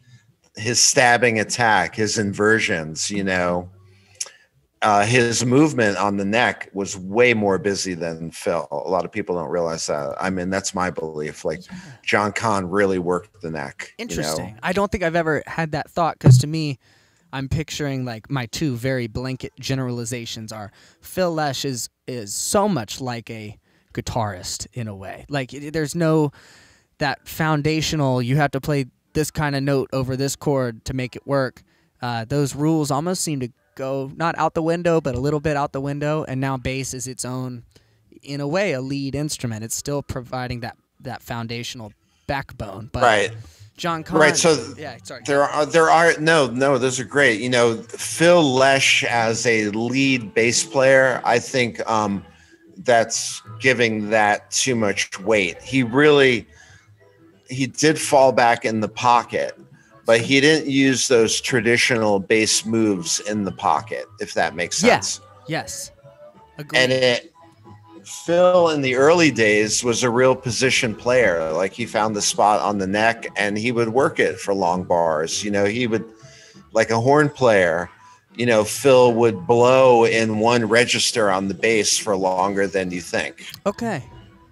his stabbing attack, his inversions, you know, his movement on the neck was way more busy than Phil. A lot of people don't realize that. I mean, that's my belief. Like John Kahn really worked the neck. Interesting. You know? I don't think I've ever had that thought, because to me, I'm picturing like my two very blanket generalizations are Phil Lesch is so much like a guitarist in a way. Like there's no that foundational, you have to play this kind of note over this chord to make it work. Those rules almost seem to go not out the window, but a little bit out the window. And now bass is its own, in a way, a lead instrument. It's still providing that foundational backbone. But right. John Kahn. Right. So yeah, sorry. There are no, those are great. You know, Phil Lesch as a lead bass player, I think that's giving that too much weight. He did fall back in the pocket, but he didn't use those traditional bass moves in the pocket, if that makes sense. Yeah. Yes. Agreed. And Phil in the early days was a real position player. Like he found the spot on the neck and he would work it for long bars. You know, he would, like a horn player, you know, Phil would blow in one register on the bass for longer than you think. Okay.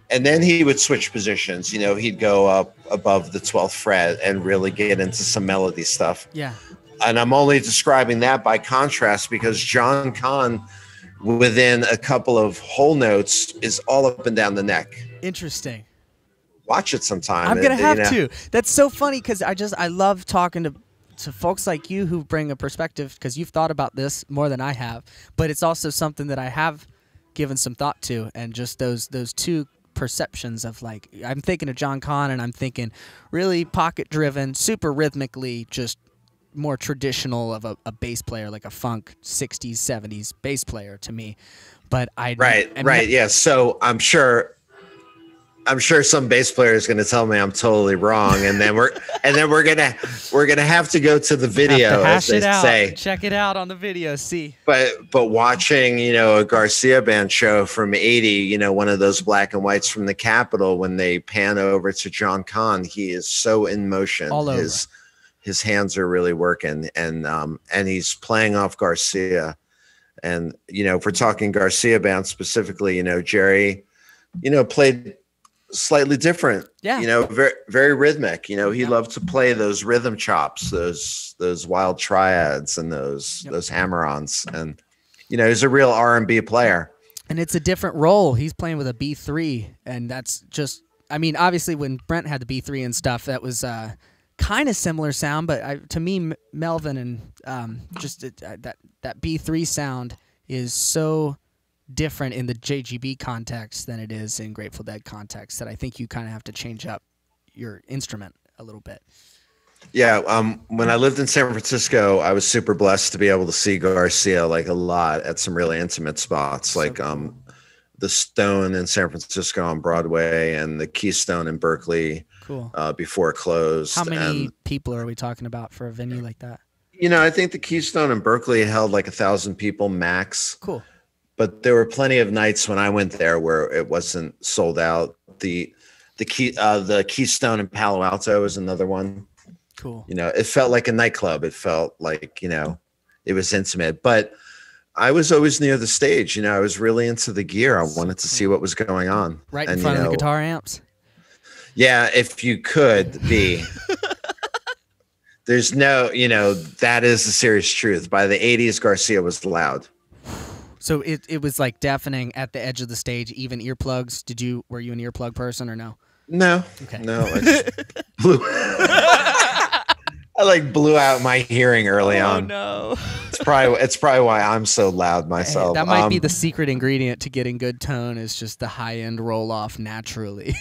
And then he would switch positions. You know, he'd go up above the 12th fret and really get into some melody stuff. Yeah. And I'm only describing that by contrast because John Kahn, within a couple of whole notes, is all up and down the neck. Interesting. Watch it sometime. I'm going to have to. That's so funny because I love talking to folks like you who bring a perspective, because you've thought about this more than I have, but it's also something that I have given some thought to, and just those two perceptions of, like, I'm thinking of John Conn, and I'm thinking really pocket driven, super rhythmically, just more traditional of a bass player, like a funk 60s 70s bass player to me. But yeah. So I'm sure some bass player is going to tell me I'm totally wrong, and then we're gonna have to go to the video, hash as they say. Check it out on the video. See, but watching a Garcia band show from '80, one of those black and whites from the Capitol, when they pan over to John Conn, he is so in motion. All over. His hands are really working, and he's playing off Garcia. And if we're talking Garcia band specifically, Jerry, played slightly different. Yeah. Very, very rhythmic. He loved to play those rhythm chops, those wild triads, and those hammer-ons. And he's a real R&B player. And it's a different role. He's playing with a B3, and that's just, I mean, obviously when Brent had the B3 and stuff, that was kind of similar sound, but to me, Melvin and that B3 sound is so different in the JGB context than it is in Grateful Dead context, that I think you kind of have to change up your instrument a little bit. Yeah, when I lived in San Francisco, I was super blessed to be able to see Garcia like a lot at some really intimate spots, so like cool. The Stone in San Francisco on Broadway and the Keystone in Berkeley. Cool. Before it closed. How many people are we talking about for a venue like that? I think the Keystone in Berkeley held like 1,000 people max. Cool. But there were plenty of nights when I went there where it wasn't sold out. The Keystone in Palo Alto is another one. Cool. It felt like a nightclub. It felt like, it was intimate. But I was always near the stage. I was really into the gear. I wanted to see what was going on. Right in front of the guitar amps? Yeah, if you could be. There's no, that is the serious truth. By the 80s, Garcia was loud. So it was like deafening at the edge of the stage, even earplugs. Were you an earplug person or no? No. Okay. No, I just blew. I blew out my hearing early on. Oh no. It's probably why I'm so loud myself. Hey, that might be the secret ingredient to getting good tone, is just the high end roll off naturally.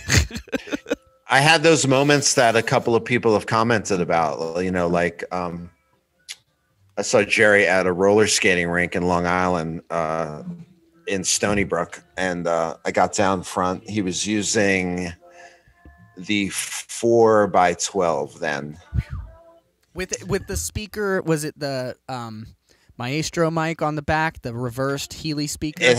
I had those moments that a couple of people have commented about, I saw Jerry at a roller skating rink in Long Island in Stony Brook, and I got down front. He was using the 4x12 then. With the speaker, was it the Maestro mic on the back, the reversed Healy speaker? It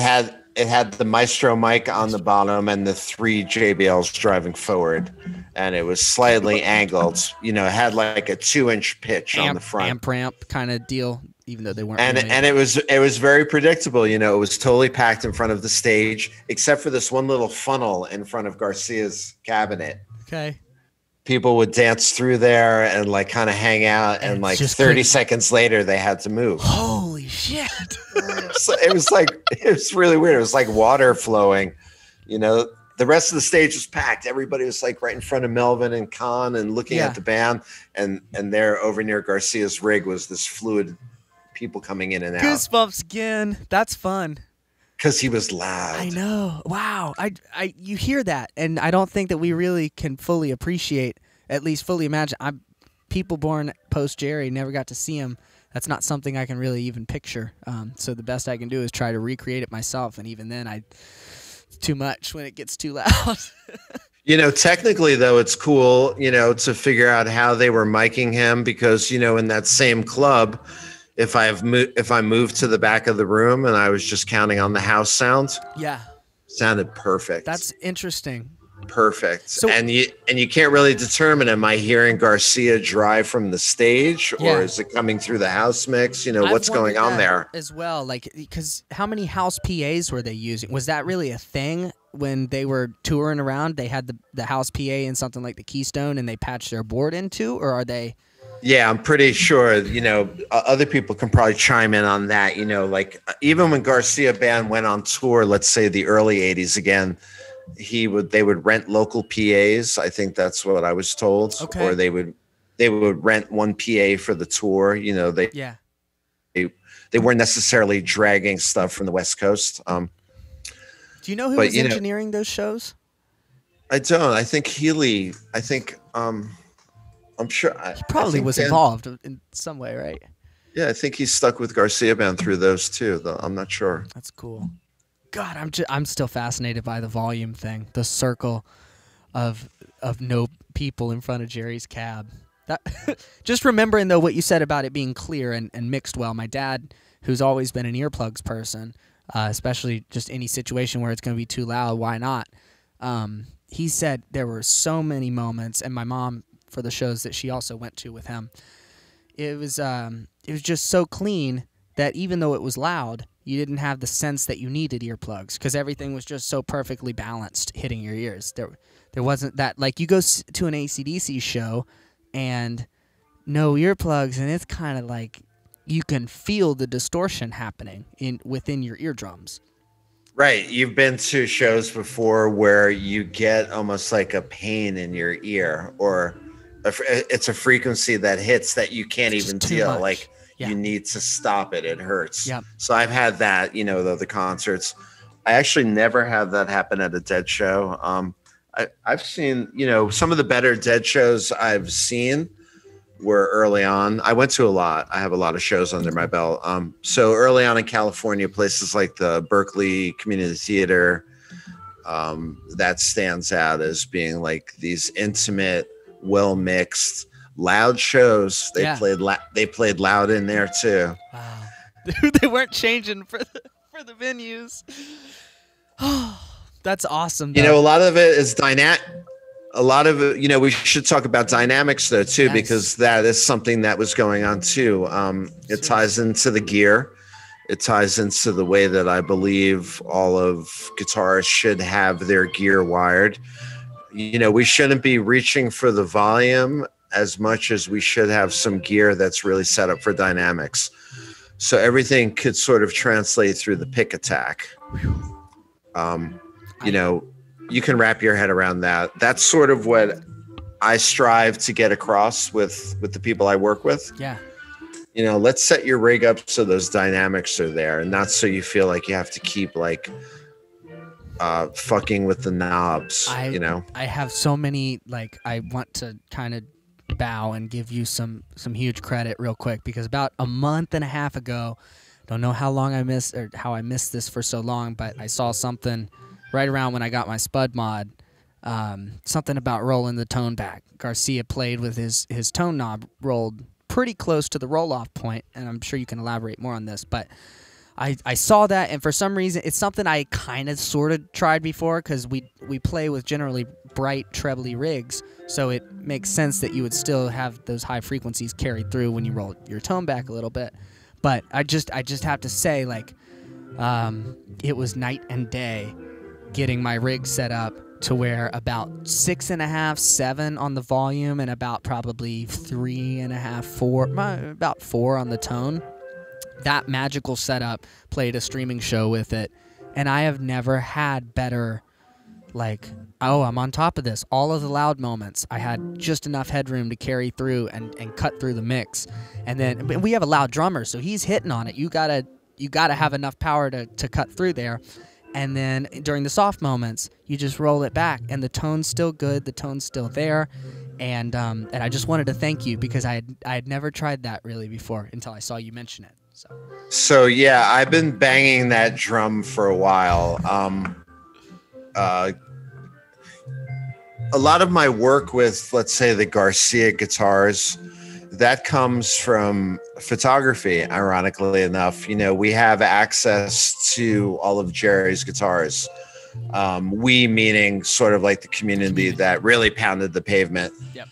had the Maestro mic on the bottom and the 3 JBLs driving forward, and it was slightly angled. It had like a 2-inch pitch on the front, amp kind of deal, even though they weren't. And it was very predictable. It was totally packed in front of the stage, except for this one little funnel in front of Garcia's cabinet. Okay. People would dance through there and kind of hang out, and 30 seconds later they had to move. Holy shit. It was really weird. It was like water flowing. The rest of the stage was packed. Everybody was right in front of Melvin and Conn and looking at the band, and there over near Garcia's rig was this fluid, people coming in and out. Goosebumps again. That's fun. Because he was loud. I know. Wow. You hear that, and I don't think that we really can fully appreciate, at least fully imagine. People born post Jerry, never got to see him. That's not something I can really even picture. So the best I can do is try to recreate it myself, and even then, it's too much when it gets too loud. Technically though, it's cool, to figure out how they were miking him, because in that same club, if I moved to the back of the room and I was just counting on the house sounds, sounded perfect. That's interesting. Perfect. So, and you can't really determine, am I hearing Garcia drive from the stage, or is it coming through the house mix? What's going on there as well? Because how many house PAs were they using? Was that really a thing when they were touring around? They had the house PA in something like the Keystone, and they patched their board into, or are they? Yeah, I'm pretty sure, other people can probably chime in on that. Even when Garcia band went on tour, let's say the early 80s again, they would rent local PAs. I think that's what I was told. Okay. Or they would rent one PA for the tour. They weren't necessarily dragging stuff from the West Coast. Do you know who But, was engineering those shows? I don't. I think Healy. I think I'm sure. He probably was involved in some way, right? Yeah, I think he's stuck with Garcia Band through those too, though I'm not sure. That's cool. God, I'm still fascinated by the volume thing. The circle of no people in front of Jerry's cab. That just remembering though what you said about it being clear and mixed well. My dad, who's always been an earplugs person, especially just any situation where it's going to be too loud, why not? He said there were so many moments, and my mom, for the shows that she also went to with him, it was just so clean that even though it was loud, you didn't have the sense that you needed earplugs because everything was just so perfectly balanced hitting your ears. There wasn't that, like, you go to an AC/DC show and no earplugs, and it's kind of like you can feel the distortion happening within your eardrums. Right. You've been to shows before where you get almost like a pain in your ear, or it's a frequency that hits that you can't even deal. Like, you need to stop it. It hurts. Yep. So I've had that, the concerts. I actually never had that happen at a Dead show. I've seen, some of the better Dead shows I've seen were early on. I went to a lot. I have a lot of shows under my belt. So early on in California, places like the Berkeley Community Theater, that stands out as being like these intimate, well-mixed, loud shows. They played loud in there too. Wow. They weren't changing for the venues. That's awesome, though. A lot of it is dynamic. A lot of it, we should talk about dynamics though too, because that is something that was going on too. It ties into the gear. It ties into the way that I believe all of guitarists should have their gear wired. We shouldn't be reaching for the volume as much as we should have some gear that's really set up for dynamics. So everything could sort of translate through the pick attack. You can wrap your head around that. That's sort of what I strive to get across with the people I work with. Yeah. Let's set your rig up so those dynamics are there, and not so you feel like you have to keep like fucking with the knobs. I have so many, like, I want to kind of bow and give you some huge credit real quick, because about a month and a half ago, don't know how long I missed or how I missed this for so long, but I saw something right around when I got my Spud mod, something about rolling the tone back. Garcia played with his tone knob rolled pretty close to the roll-off point, and I'm sure you can elaborate more on this, but I saw that, and for some reason, it's something I kind of sort of tried before, because we play with generally bright, trebly rigs, so it makes sense that you would still have those high frequencies carried through when you roll your tone back a little bit. But I just have to say, like, it was night and day getting my rig set up to where about 6.5, 7 on the volume, and about probably 3.5, 4, about 4 on the tone. That magical setup, played a streaming show with it, and I have never had better, like, oh, I'm on top of this. All of the loud moments, I had just enough headroom to carry through and cut through the mix. And then we have a loud drummer, so he's hitting on it. You gotta have enough power to cut through there. And then during the soft moments, you just roll it back, and the tone's still good, the tone's still there. And I just wanted to thank you, because I had never tried that really before until I saw you mention it. So yeah, I've been banging that drum for a while. A lot of my work with, let's say, the Garcia Guitars, that comes from photography, ironically enough. We have access to all of Jerry's guitars. We meaning sort of like the community that really pounded the pavement. Yep.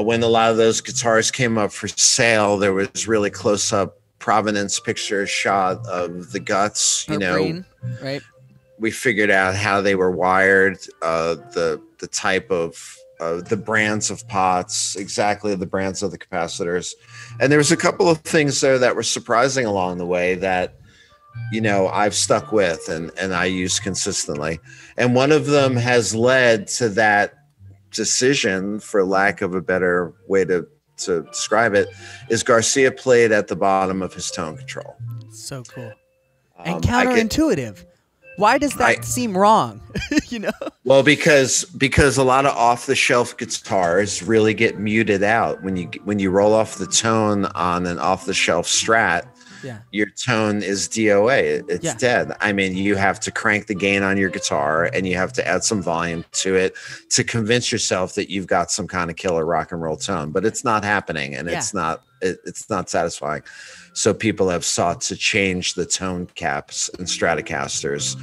When a lot of those guitars came up for sale, there was really close-up Provenance picture shot of the guts. Green, right? We figured out how they were wired, the type of the brands of pots, exactly the brands of the capacitors. And there was a couple of things there that were surprising along the way that, I've stuck with and I use consistently. And one of them has led to that decision, for lack of a better way to describe it, is Garcia played at the bottom of his tone control. So cool. And counterintuitive. Why does that seem wrong? You know? Well, because a lot of off-the-shelf guitars really get muted out when you roll off the tone on an off-the-shelf Strat. Yeah. Your tone is DOA. It's dead. I mean, you have to crank the gain on your guitar and you have to add some volume to it to convince yourself that you've got some kind of killer rock and roll tone, but it's not happening, and it's not satisfying. So people have sought to change the tone caps and Stratocasters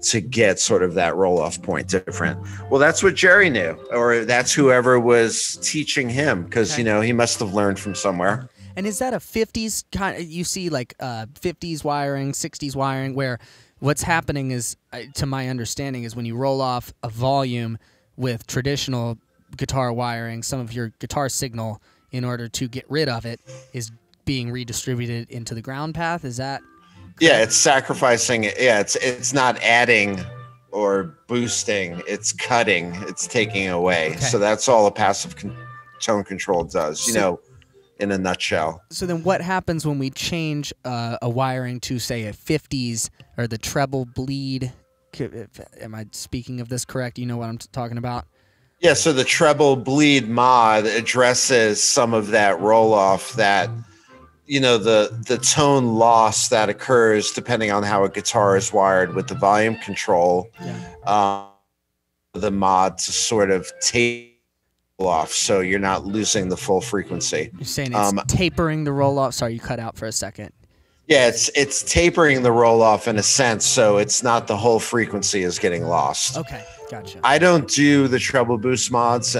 to get sort of that roll-off point different. Well, that's what Jerry knew, or that's whoever was teaching him, because he must have learned from somewhere. And is that a 50s kind of, you see like 50s wiring, 60s wiring, where what's happening is, to my understanding, is when you roll off a volume with traditional guitar wiring, some of your guitar signal, in order to get rid of it, is being redistributed into the ground path. Is that? Yeah, it's sacrificing. Yeah, it's not adding or boosting. It's cutting. It's taking away. Okay. So that's all a passive tone control does. In a nutshell. So then what happens when we change a wiring to, say, a 50s or the treble bleed? Am I speaking of this correct? You know what I'm talking about? Yeah, so the treble bleed mod addresses some of that roll-off, that, the tone loss that occurs depending on how a guitar is wired with the volume control. Yeah. The mod to sort of take off, so you're not losing the full frequency. You're saying it's tapering the roll off. Sorry, you cut out for a second. Yeah, it's tapering the roll off in a sense, so it's not the whole frequency is getting lost. Okay, gotcha. I don't do the treble boost mods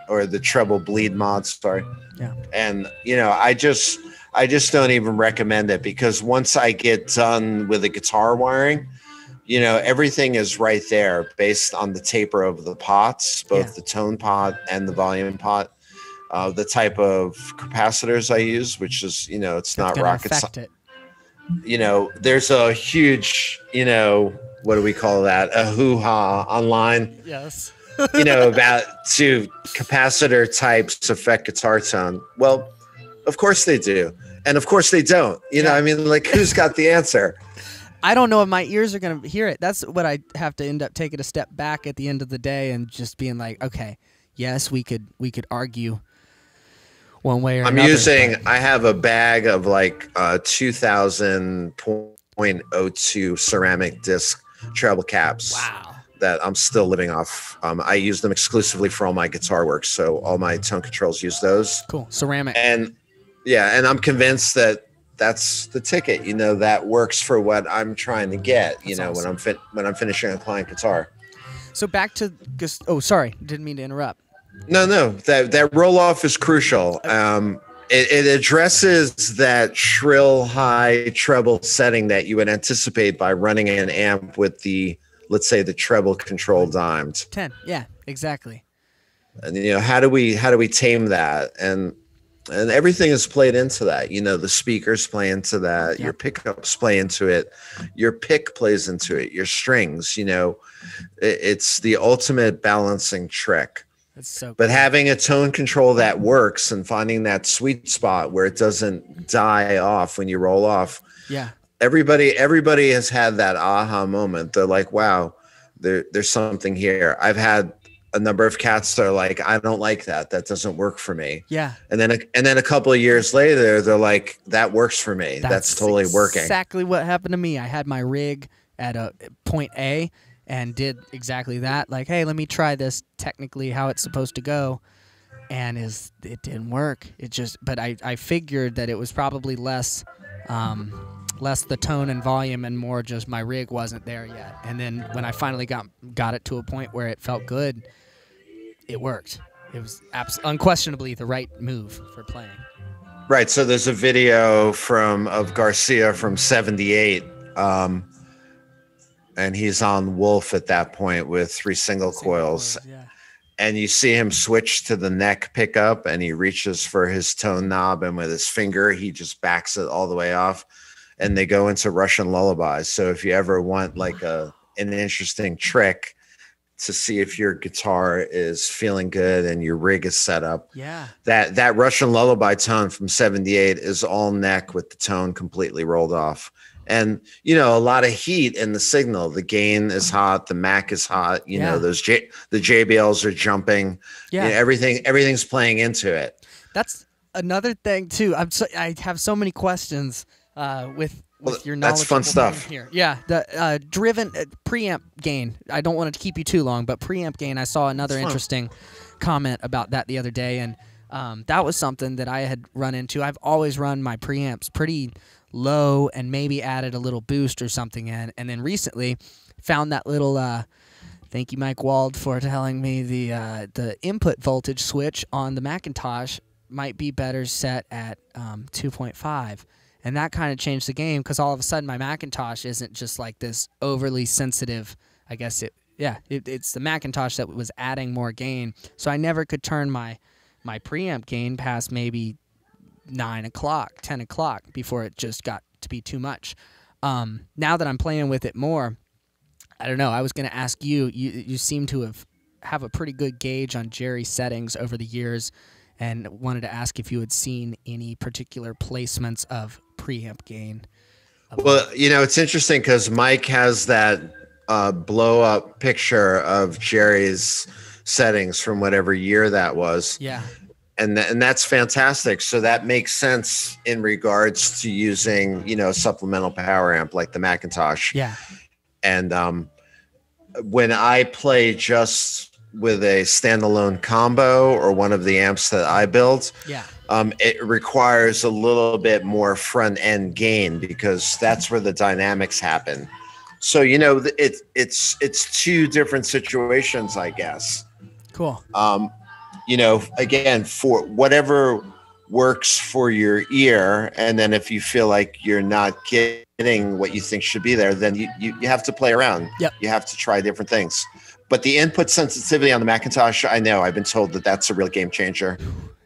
or the treble bleed mods. Sorry. Yeah. And I just don't even recommend it, because once I get done with the guitar wiring, everything is right there based on the taper of the pots, both the tone pot and the volume pot, the type of capacitors I use, which is, it's not rocket science. There's a huge, what do we call that? A hoo-ha online. Yes. About two capacitor types affect guitar tone. Well, of course they do. And of course they don't. Who's got the answer? I don't know if my ears are going to hear it. That's what I have to end up taking a step back at the end of the day and just being like, okay, yes, we could argue one way or another. I have a bag of like 2000.02 ceramic disc treble caps. Wow. That I'm still living off. I use them exclusively for all my guitar work, so all my tone controls use those. Cool. Ceramic. And I'm convinced that that's the ticket, that works for what I'm trying to get, awesome. when I'm finishing a client guitar. So back to sorry, didn't mean to interrupt. No, that roll off is crucial. It addresses that shrill high treble setting that you would anticipate by running an amp with let's say the treble control dimed 10. Yeah, exactly. And how do we tame that? And everything is played into that. The speakers play into that. Yep. Your pickups play into it. Your pick plays into it. Your strings, it's the ultimate balancing trick. That's so cool. But having a tone control that works and finding that sweet spot where it doesn't die off when you roll off. Yeah. Everybody has had that aha moment. They're like, wow, there's something here. I've had a number of cats that are like, I don't like that. That doesn't work for me. Yeah. And then a couple of years later, they're like, that works for me. That's totally working. Exactly what happened to me. I had my rig at a point A and did exactly that. Like, hey, let me try this technically how it's supposed to go. And it didn't work. But I figured that it was probably less the tone and volume and more just my rig wasn't there yet. And then when I finally got it to a point where it felt good, it worked. It was unquestionably the right move for playing. Right. So there's a video of Garcia from '78, and he's on Wolf at that point with 3 single coils. Yeah. And you see him switch to the neck pickup, and he reaches for his tone knob, and with his finger, he just backs it all the way off. And they go into Russian lullabies. So if you ever want like an interesting trick to see if your guitar is feeling good and your rig is set up, that Russian lullaby tone from '78 is all neck with the tone completely rolled off. and you know, a lot of heat in the signal. The gain is hot, the Mac is hot. You know, the JBLs are jumping. Yeah, you know, everything's playing into it. That's another thing too. I have so many questions with your knowledge. That's fun stuff here. Yeah, the driven preamp gain. I don't want to keep you too long, but preamp gain. I saw another interesting comment about that the other day, and that was something that I had run into. I've always run my preamps pretty low and maybe added a little boost or something in, and then recently found that little. Thank you, Mike Wald, for telling me the input voltage switch on the Macintosh might be better set at 2.5. And that kind of changed the game, because all of a sudden my Macintosh isn't just like this overly sensitive. I guess it's the Macintosh that was adding more gain. So I never could turn my preamp gain past maybe 9 o'clock, 10 o'clock before it just got to be too much. Now that I'm playing with it more, I don't know. I was going to ask you. You seem to have a pretty good gauge on Jerry's settings over the years, and wanted to ask if you had seen any particular placements of preamp gain. Well, you know, it's interesting because Mike has that blow up picture of Jerry's settings from whatever year that was. Yeah. And that's fantastic. So that makes sense in regards to using, you know, a supplemental power amp like the Macintosh. Yeah. And when I play just with a standalone combo or one of the amps that I build, it requires a little bit more front end gain, because that's where the dynamics happen. So, you know, it's two different situations, I guess. Cool. You know, again, for whatever works for your ear, and then if you feel like you're not getting what you think should be there, then you have to play around. Yep. You have to try different things. But the input sensitivity on the Macintosh, I know, I've been told that that's a real game changer.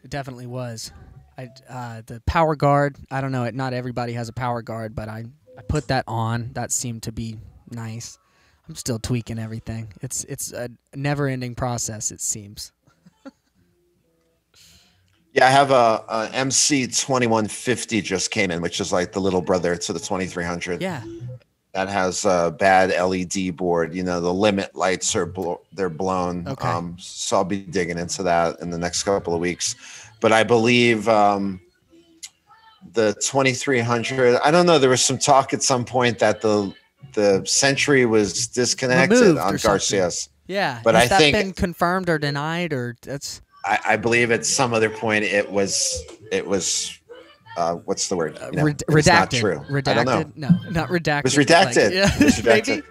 It definitely was. The power guard, I don't know, not everybody has a power guard, but I put that on. That seemed to be nice. I'm still tweaking everything. It's a never-ending process, it seems. Yeah, I have a MC 2150 just came in, which is like the little brother to the 2300. Yeah. That has a bad LED board. You know, the limit lights are they're blown. Okay. So I'll be digging into that in the next couple of weeks. But I believe the 2300. I don't know. There was some talk at some point that the Century was disconnected on Garcia's. Yeah, but has I think that been confirmed or denied, or that's? I believe at some other point it was. What's the word? You know, redacted. It's not true. Redacted? I don't know. No, not redacted. It was redacted. Like, yeah, it was redacted.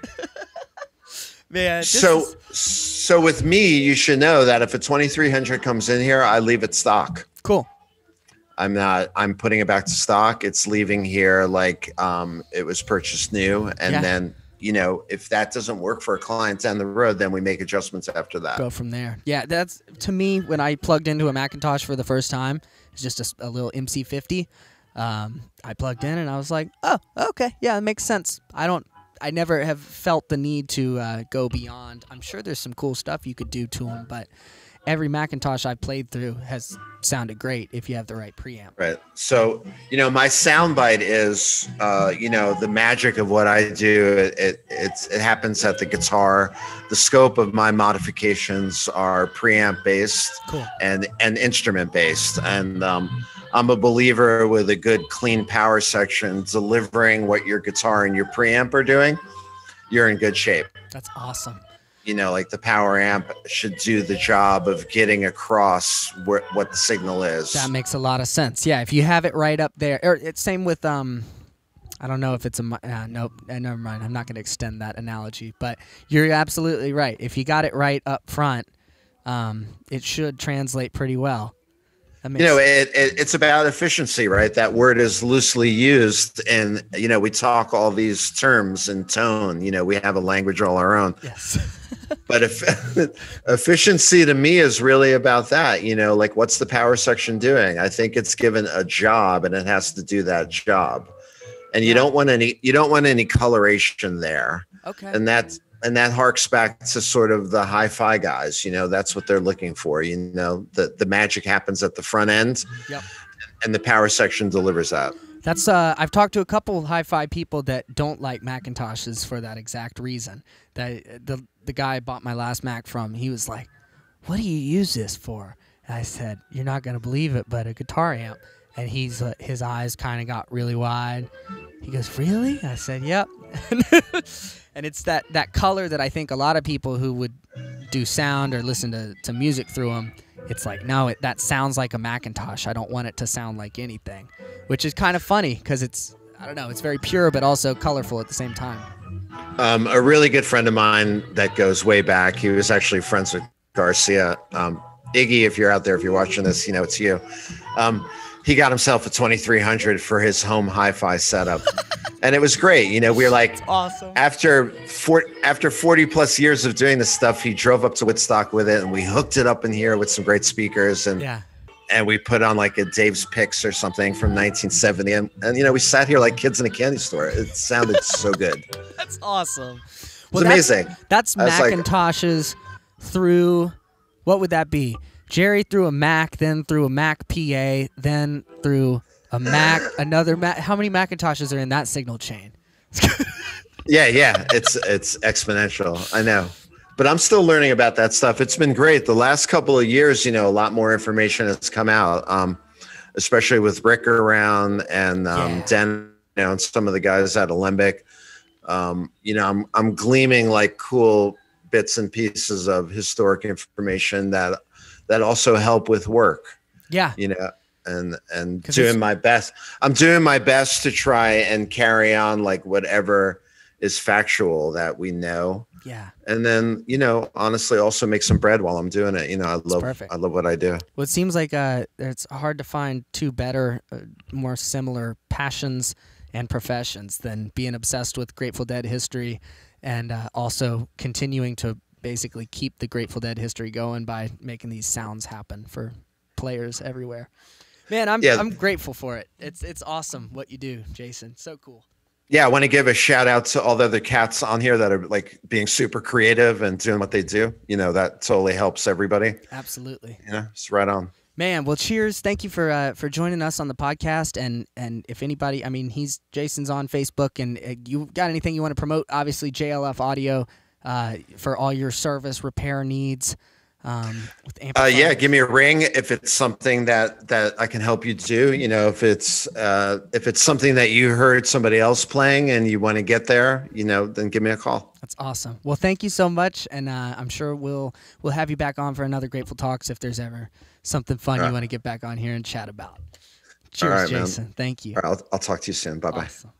Man. So with me, you should know that if a 2300 comes in here, I leave it stock. Cool. I'm putting it back to stock. It's leaving here like it was purchased new. And then, you know, if that doesn't work for a client down the road, then we make adjustments after that. Go from there. Yeah, that's, to me, when I plugged into a Macintosh for the first time, it's just a little MC50. I plugged in and I was like, oh, okay. Yeah, it makes sense. I never have felt the need to go beyond. I'm sure there's some cool stuff you could do to them, but every Macintosh I've played through has sounded great if you have the right preamp. Right. So, you know, my soundbite is, you know, the magic of what I do. It happens at the guitar. The scope of my modifications are preamp based, cool, and instrument based. And I'm a believer with a good, clean power section delivering what your guitar and your preamp are doing. You're in good shape. That's awesome. You know, like the power amp should do the job of getting across what the signal is. That makes a lot of sense. Yeah, if you have it right up there. Or it's same with, I don't know if it's nope, never mind. I'm not going to extend that analogy. But you're absolutely right. If you got it right up front, it should translate pretty well. You know, it's about efficiency, right? That word is loosely used, and you know, we talk all these terms in tone. You know, we have a language all our own. Yes. But efficiency to me is really about that. You know, like what's the power section doing? I think it's given a job, and it has to do that job. And you don't want any coloration there. Okay. And that harks back to sort of the hi-fi guys. You know, that's what they're looking for. You know, the magic happens at the front end. Yep. And the power section delivers that. That's I've talked to a couple hi-fi people that don't like Macintoshes for that exact reason. That the guy I bought my last Mac from, he was like, "What do you use this for?" And I said, "You're not gonna believe it, but a guitar amp." And his eyes kind of got really wide. He goes, "Really?" I said, "Yep." And it's that color that I think a lot of people who would do sound or listen to music through them, it's like, no, that sounds like a Macintosh. I don't want it to sound like anything, which is kind of funny because it's very pure but also colorful at the same time. A really good friend of mine that goes way back, he was actually friends with Garcia. Iggy, if you're out there, if you're watching this, it's you. He got himself a 2300 for his home hi-fi setup. And it was great. We were like, that's awesome. After 40 plus years of doing this stuff, he drove up to Woodstock with it and we hooked it up in here with some great speakers. And we put on like a Dave's Picks or something from 1970. And we sat here like kids in a candy store. It sounded so good. That's awesome. Well, it's amazing. That's Macintoshes through, what would that be? Jerry through a Mac, then through a Mac PA, then through a Mac, another Mac. How many Macintoshes are in that signal chain? Yeah. It's exponential. I know. But I'm still learning about that stuff. It's been great. The last couple of years, a lot more information has come out, especially with Rick around and Den, and some of the guys at Alembic. I'm gleaming like cool bits and pieces of historic information that also help with work. Yeah. And doing my best. I'm doing my best to try and carry on like whatever is factual that we know. Yeah. And then, honestly also make some bread while I'm doing it. I love what I do. Well, it seems like it's hard to find two better, more similar passions and professions than being obsessed with Grateful Dead history and also continuing to basically keep the Grateful Dead history going by making these sounds happen for players everywhere. Man, I'm grateful for it. It's awesome what you do, Jason. So cool. Yeah, I want to give a shout out to all the other cats on here that are like being super creative and doing what they do. That totally helps everybody. Absolutely. It's right on. Man, well, cheers. Thank you for joining us on the podcast. And if anybody, Jason's on Facebook, and you got anything you want to promote, obviously JLF Audio for all your service repair needs. With yeah, give me a ring if it's something that I can help you do. If it's something that you heard somebody else playing and you want to get there, then give me a call. That's awesome. Well, thank you so much, and I'm sure we'll have you back on for another Grateful Talks if there's ever something fun you want to get back on here and chat about. Cheers, Jason. Man. Thank you. All right, I'll talk to you soon. Bye-bye. Awesome.